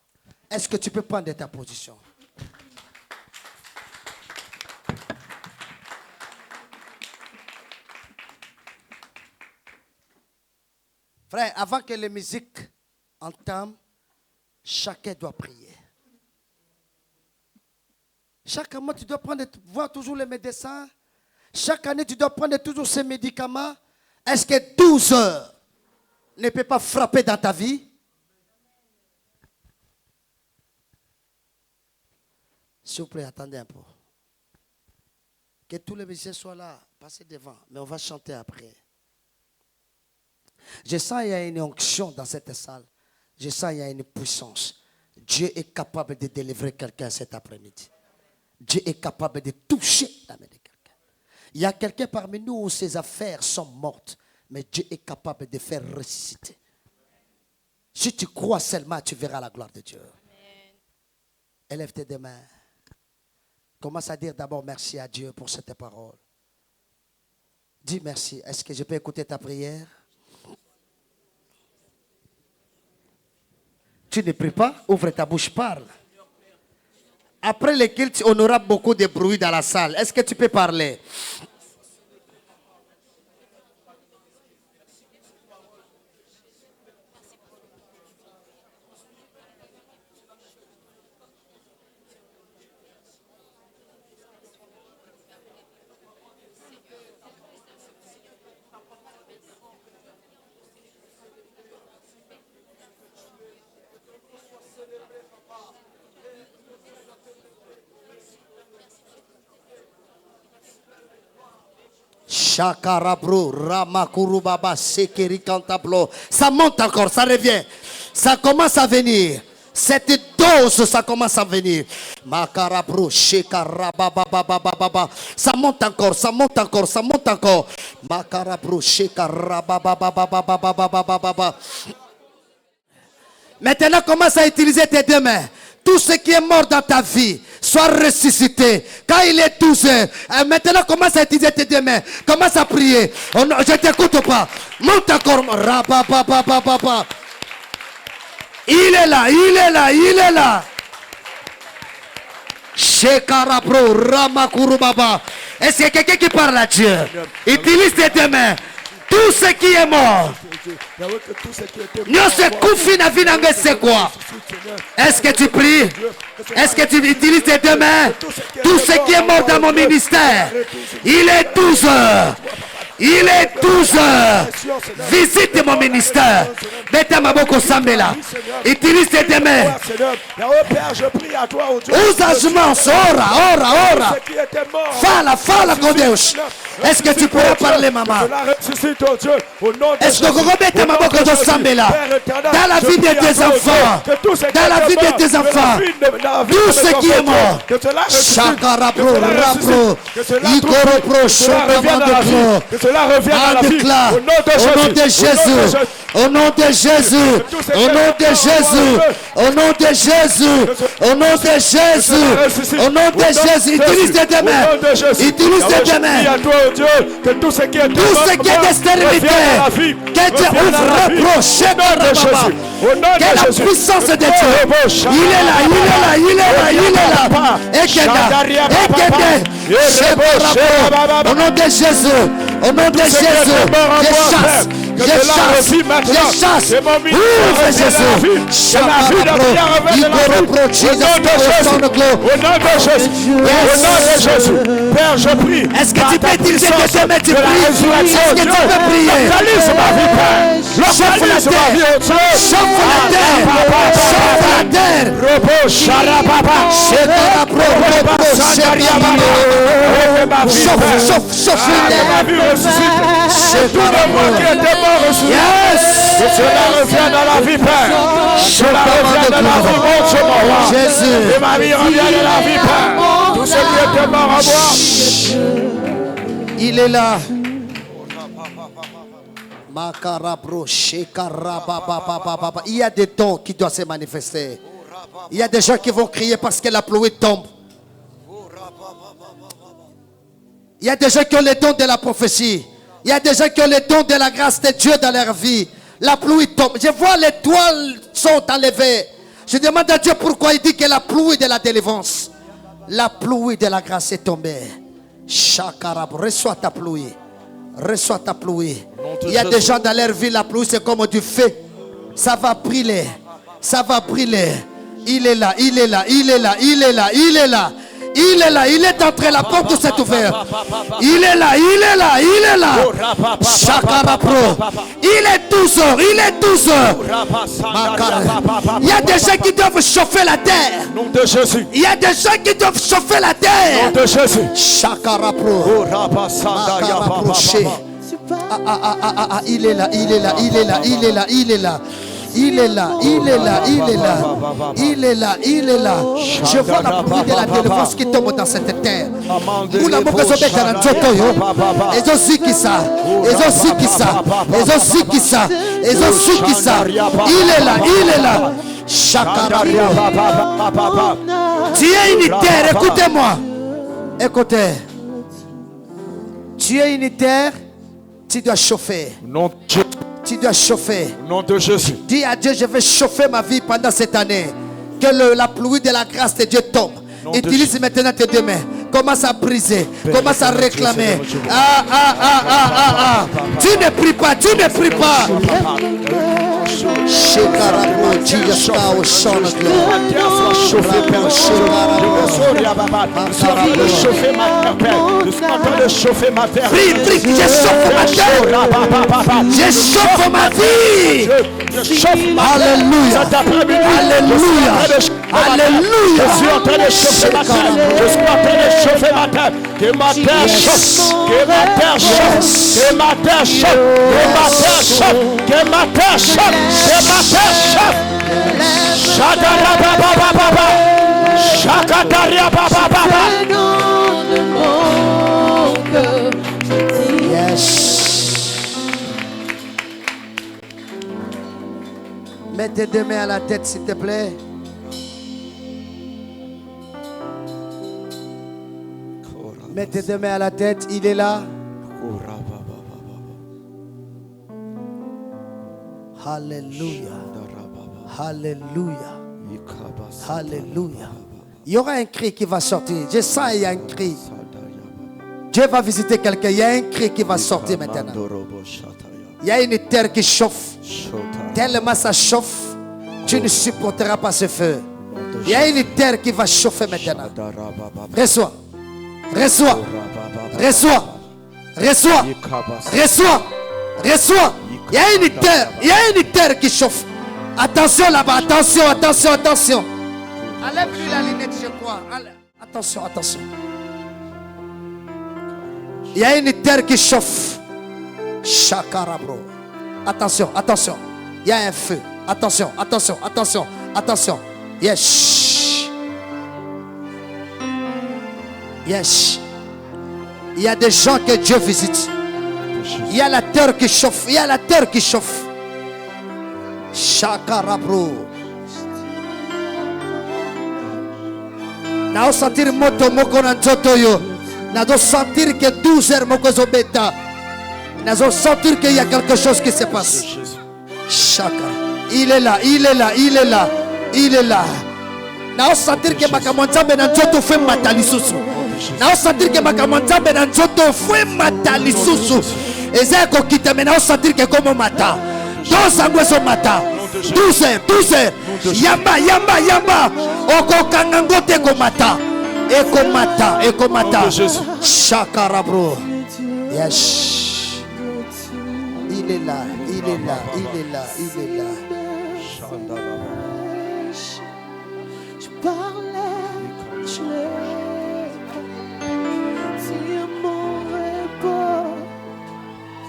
Est-ce que tu peux prendre ta position? Frère, avant que les musiques entament, chacun doit prier. Chaque mois, tu dois voir toujours les médecins. Chaque année, tu dois prendre toujours ces médicaments. Est-ce que 12 heures ne peut pas frapper dans ta vie? S'il vous plaît, attendez un peu. Que tous les musiciens soient là, passez devant, mais on va chanter après. Je sens qu'il y a une onction dans cette salle. Je sens qu'il y a une puissance. Dieu est capable de délivrer quelqu'un cet après-midi. Dieu est capable de toucher l'âme de quelqu'un. Il y a quelqu'un parmi nous où ses affaires sont mortes, mais Dieu est capable de faire ressusciter. Si tu crois seulement, tu verras la gloire de Dieu. Amen. Élève tes deux mains. Commence à dire d'abord merci à Dieu pour cette parole. Dis merci. Est-ce que je peux écouter ta prière? Tu ne pries pas? Ouvre ta bouche, parle. Après le culte, on aura beaucoup de bruit dans la salle. Est-ce que tu peux parler? Chakarabro, Ramakuru Baba, Sekeri Kantablo. Ça monte encore, ça revient. Ça commence à venir. Cette dose, ça commence à venir. Makarabro, Shekarababababababa. Ça monte encore, ça monte encore, ça monte encore. Makarabro, Shekarababababababababa. Maintenant, commence à utiliser tes deux mains. Tout ce qui est mort dans ta vie soit ressuscité. Quand il est 12 heures, maintenant commence à utiliser tes deux mains. Commence à prier. Je ne t'écoute pas. Monte encore. Il est là, il est là, il est là. Shekarabro, Ramakuru Baba. Est-ce qu'il y a quelqu'un qui parle à Dieu? Utilise tes deux mains. Tout ce qui est mort. C'est quoi? Est-ce que tu pries? Est-ce que tu utilises tes deux mains? Tout ce qui est mort dans mon ministère. Il est 12 heures. Il est 12 heures. Visite mon ministère. Beta Maboko Sambela. Utilise tes deux mains. Usagement, ora. Fala com Deus. Est-ce que tu pourrais parler, maman? Est-ce que vous mettez Maboko de Sambela dans la vie de tes enfants? Dans la vie de tes enfants. Tout ce qui est mort. Chakarapro, Rapro, Ikoropro, Chokamando Pro. Cela revient à la vie. Au nom de Jésus, Au nom de Jésus. Au nom de Jésus. Au nom de Jésus. Au nom de Jésus. Au nom de Jésus. Utilise tes deux mains. Utilise tes deux mains. Tout ce qui est de stérilité. Que Dieu ouvre, reproche. Que la puissance de Dieu. Il est là, il est là, il est là, il est là. Au nom de Jésus. Au nom de Jésus. Je chasse. Ouvre Jésus. Père, je prie. Est-ce que tu peux utiliser tes deux mains? Tu pries. Est-ce que tu peux prier? Localise ma vie, Père. Chauffe la terre. Chauffe la terre. Chauffe la terre. Chauffe la terre. Yes. Que cela revienne dans la vie, Père. Cela revient dans la vie, mon Dieu, mon roi. Jésus. Et ma vie revient de la vie, Père. Tout ce qui était mort à moi. Il est là. Il y a des dons qui doivent se manifester. Il y a des gens qui vont crier parce que la pluie tombe. Il y a des gens qui ont les dons de la prophétie. Il y a des gens qui ont les dons de la grâce de Dieu dans leur vie. La pluie tombe. Je vois les toiles sont enlevées. Je demande à Dieu pourquoi il dit que la pluie de la délivrance, la pluie de la grâce est tombée. Chakarab, reçois ta pluie. Reçois ta pluie. Il y a des gens dans leur vie, la pluie c'est comme du feu. Ça va brûler. Ça va brûler. Il est là, il est là, il est là, il est là, il est là. Il est là, il est entré, la porte s'est ouverte. Il est là, il est là, il est là. Chakarabro. Il est 12h, il est 12h. Il y a des gens qui doivent chauffer la terre. Nom de Jésus. Il y a des gens qui doivent chauffer la terre. Nom de Jésus. Chakarabro. Il est là, il est là, il est là, il est là, il est là. Il est là, il est là, il est là. Il est là, il est là. Je vois la pluie de la délivrance qui tombe dans cette terre. Où la mauvaise obéissance dans le Jotoyo. Et je suis qui ça. Et je suis qui ça. Et je suis qui ça. Et je suis qui ça. Il est là, il est là. Chakarabro. Tu es unitaire, écoutez-moi. Écoutez. Tu es unitaire, tu dois chauffer. Non, Dieu. Tu dois chauffer. Au nom de Jésus. Dis à Dieu, je vais chauffer ma vie pendant cette année. Que la pluie de la grâce de Dieu tombe. Utilise maintenant tes deux mains. Commence à briser. Commence à réclamer. Tu ne pries pas. Tu ne pries pas. Chauffer ma terre. Chauffer ma terre. Prie, prie. Je chauffe ma terre. Je chauffe ma vie. Alléluia. Alléluia. Alléluia. Je suis en train de chauffer ma terre. Je suis en train de chauffer ma terre. Que ma terre chauffe. Que ma terre chauffe. Que ma terre chauffe. Que ma terre chauffe. Que ma terre chauffe. Que ma terre chauffe. Shadarabababa. Shakadarabababa. Yes. Mets tes deux mains à la tête, s'il te plaît. Mets tes deux mains à la tête, il est là. Alléluia. Alléluia. Alléluia. Il y aura un cri qui va sortir. Je sens il y a un cri. Dieu va visiter quelqu'un. Il y a un cri qui va sortir maintenant. Il y a une terre qui chauffe. Tellement ça chauffe, tu ne supporteras pas ce feu. Il y a une terre qui va chauffer maintenant. Reçois. Reçois. Reçois. Reçois. Reçois. Reçois. Il y a une terre. Il y a une terre qui chauffe. Attention là-bas. Attention, attention, attention. Enlève-lui la lunette, je crois. Attention, attention. Il y a une terre qui chauffe. Chakarabro. Attention, attention. Il y a un feu. Attention, attention, attention, attention. Yes. Yes. Il y a des gens que Dieu visite. Il y a la terre qui chauffe. Il y a la terre qui chauffe. Shakarabro. Nao sentir moto moko na nzoto yo. Nao sentir que 12 heures moko zobeta. Nao sentir qu'il y a quelque chose qui se passe. Chaka. Il est là, il est là, il est là, il est là. Nao sentir que makamonzambe na nzoto fait matalisusu. Nao sentir que makamonzambe na nzoto fait matalisusu. Ezeko kitame nao sentir que comme mata. Dos angweso mata. 12 heures. Yamba, yamba, yamba. Oko kangangote komata. Eko mata. Shakarabro. Yes. Il est là, il est là, il est là, il est là. Je parlais, tu es mon repos.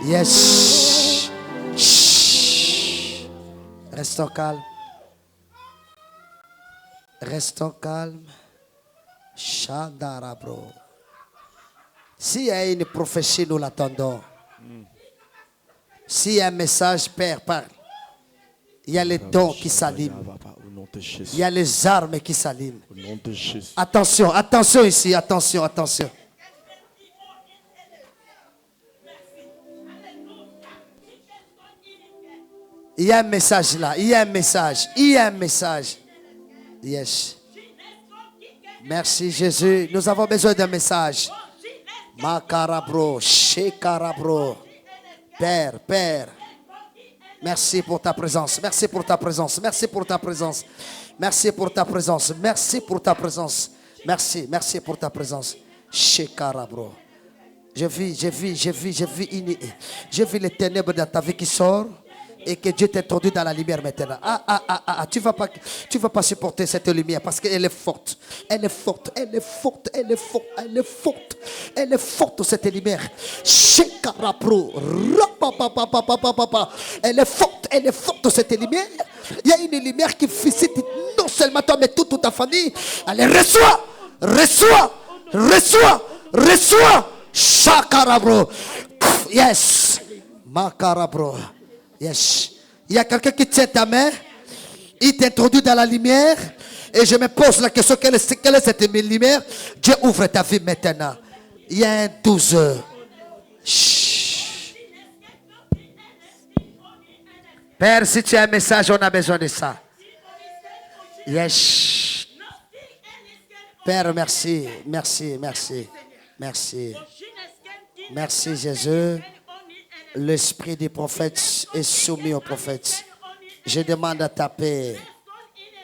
Yes. Restons calmes. Restons calmes. Chandarabro. S'il y a une prophétie, nous l'attendons. S'il y a un message, Père, parle. Il y a les dons qui s'allument. Il y a les armes qui s'allument. Attention, attention ici, attention, attention. Il y a un message là, il y a un message, il y a un message. Yes. Merci Jésus, nous avons besoin d'un message. Makarabro, Shekarabro. Père, Père, merci pour ta présence, merci pour ta présence, merci pour ta présence, merci pour ta présence, merci pour ta présence, merci pour ta présence. Shekarabro. Je vis les ténèbres dans ta vie qui sort. Et que Dieu t'introduit dans la lumière maintenant. Tu vas pas supporter cette lumière parce qu'elle est forte. Elle est forte, elle est forte, elle est forte, elle est forte. Elle est forte cette lumière. Elle est forte cette lumière. Il y a une lumière qui visite non seulement toi mais toute ta famille. Allez, reçois. Shakarabro. Yes. Makarabro. Yes. Il y a quelqu'un qui tient ta main, il t'introduit dans la lumière, et je me pose la question, quelle est cette lumière? Dieu ouvre ta vie maintenant. Il y a un 12 heures. Chut. Père, si tu as un message, on a besoin de ça. Yes. Père, merci. Merci Jésus. L'esprit du prophète est soumis au prophète. Je demande à ta paix.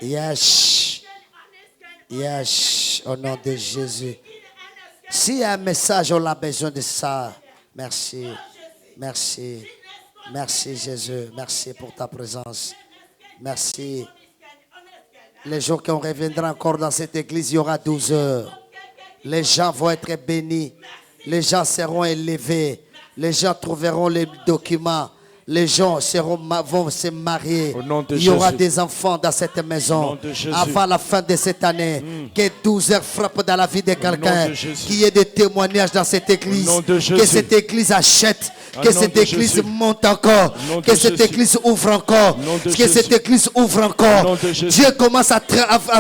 Yes. Au nom de Jésus. S'il y a un message, on a besoin de ça. Merci Jésus. Merci pour ta présence. Merci. Les jours qu'on reviendra encore dans cette église, il y aura 12 heures. Les gens vont être bénis. Les gens seront élevés. Les gens trouveront les documents. Les gens vont se marier. Il y aura des enfants dans cette maison. Avant la fin de cette année, que 12 heures frappent dans la vie de quelqu'un. Qu'il y ait des témoignages dans cette église. Que cette église achète. Que cette église monte encore. Que cette église ouvre encore. Que cette église ouvre encore. Dieu commence à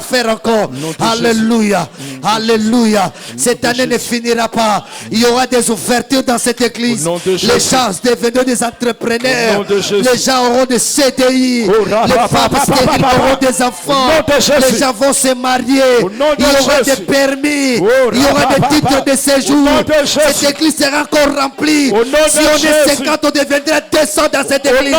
faire encore. Alléluia. Alléluia. Cette année ne finira pas. Il y aura des ouvertures dans cette église. Les gens deviendront des entrepreneurs. Les gens auront des CDI. Les femmes stériles auront des enfants. Les gens vont se marier. Il y aura des permis. Il y aura des titres de séjour. Cette église sera encore remplie. Si on est 50, on deviendra 200 dans cette église.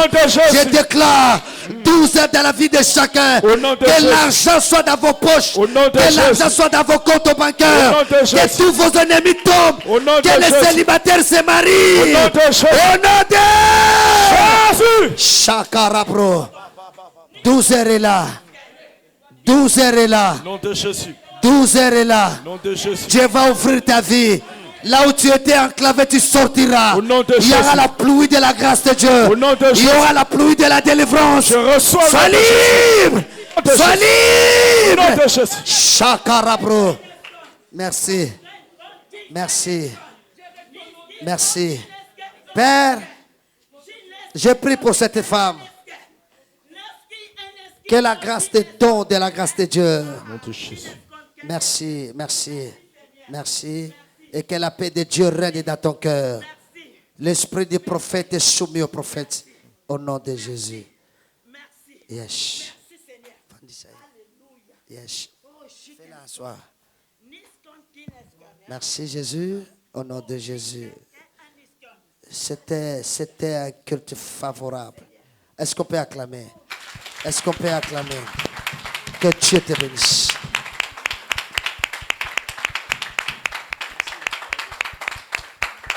Je déclare 12 heures dans la vie de chacun. Que l'argent soit dans vos poches. Que l'argent soit dans vos comptes bancaires. Que tous vos ennemis tombent. Que les célibataires se marient. Au nom de Shakarabro. 12 heures est là. 12 heures est là. 12 heures est là. Dieu va ouvrir ta vie. Là où tu étais enclavé, tu sortiras. Il y aura la pluie de la grâce de Dieu. Il y aura la pluie de la délivrance. Sois libre. Sois libre. Shakarabro. Merci. Père, je prie pour cette femme. Que la grâce des dons de la grâce de Dieu. Nom de Jésus. Merci, merci, merci. Et que la paix de Dieu règne dans ton cœur. L'esprit du prophète est soumis au prophète. Au nom de Jésus. Yes. Yes. Fais-la asseoir. Merci Jésus. Au nom de Jésus. C'était un culte favorable. Est-ce qu'on peut acclamer? Est-ce qu'on peut acclamer? Que Dieu te bénisse.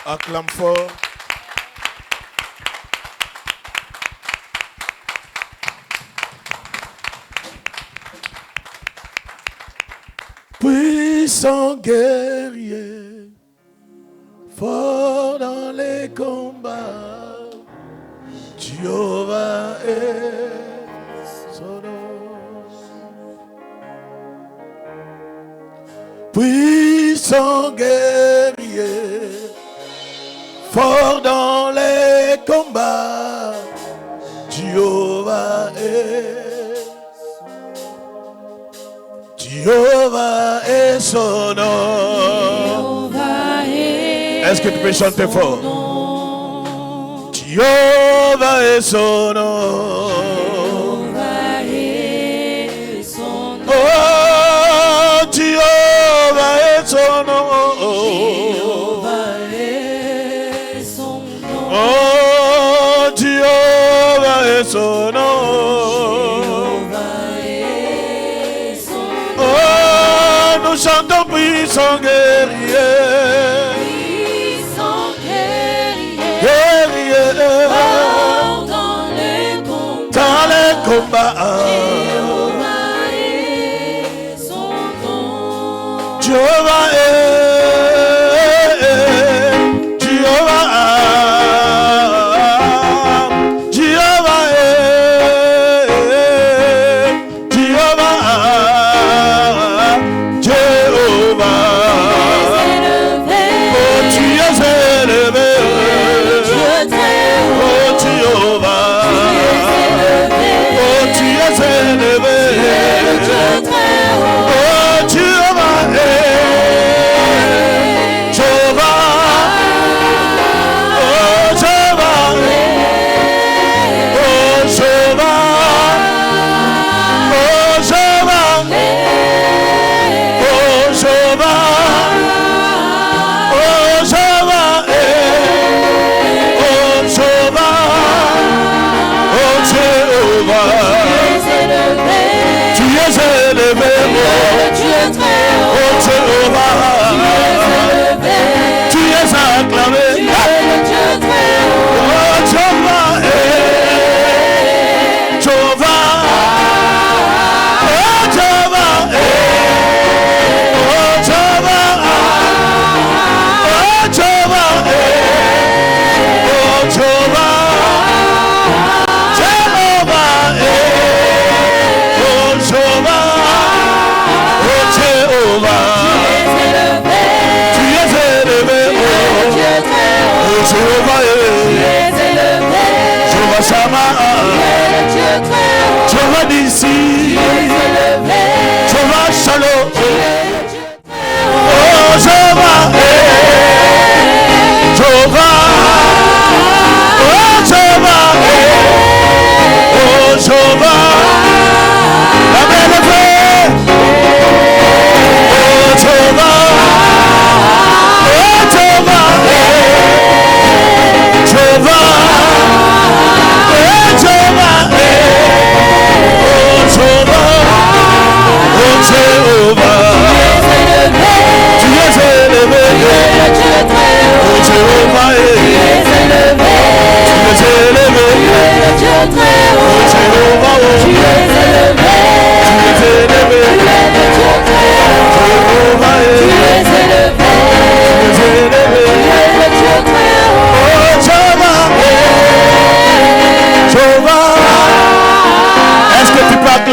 Acclame fort. Puissant guerrier, fort dans les combats, Jéhovah est son nom. Puissant guerrier, fort dans les combats, Jéhovah est son nom. Est-ce que tu peux chanter fort? Jéhovah est son nom. Oh, Jéhovah est son nom. Oh, Jéhovah est son nom. Oh, nous chantons puissant guerrier. Guerrier. Dans les combats. Jéhovah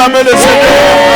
acclamer le Seigneur.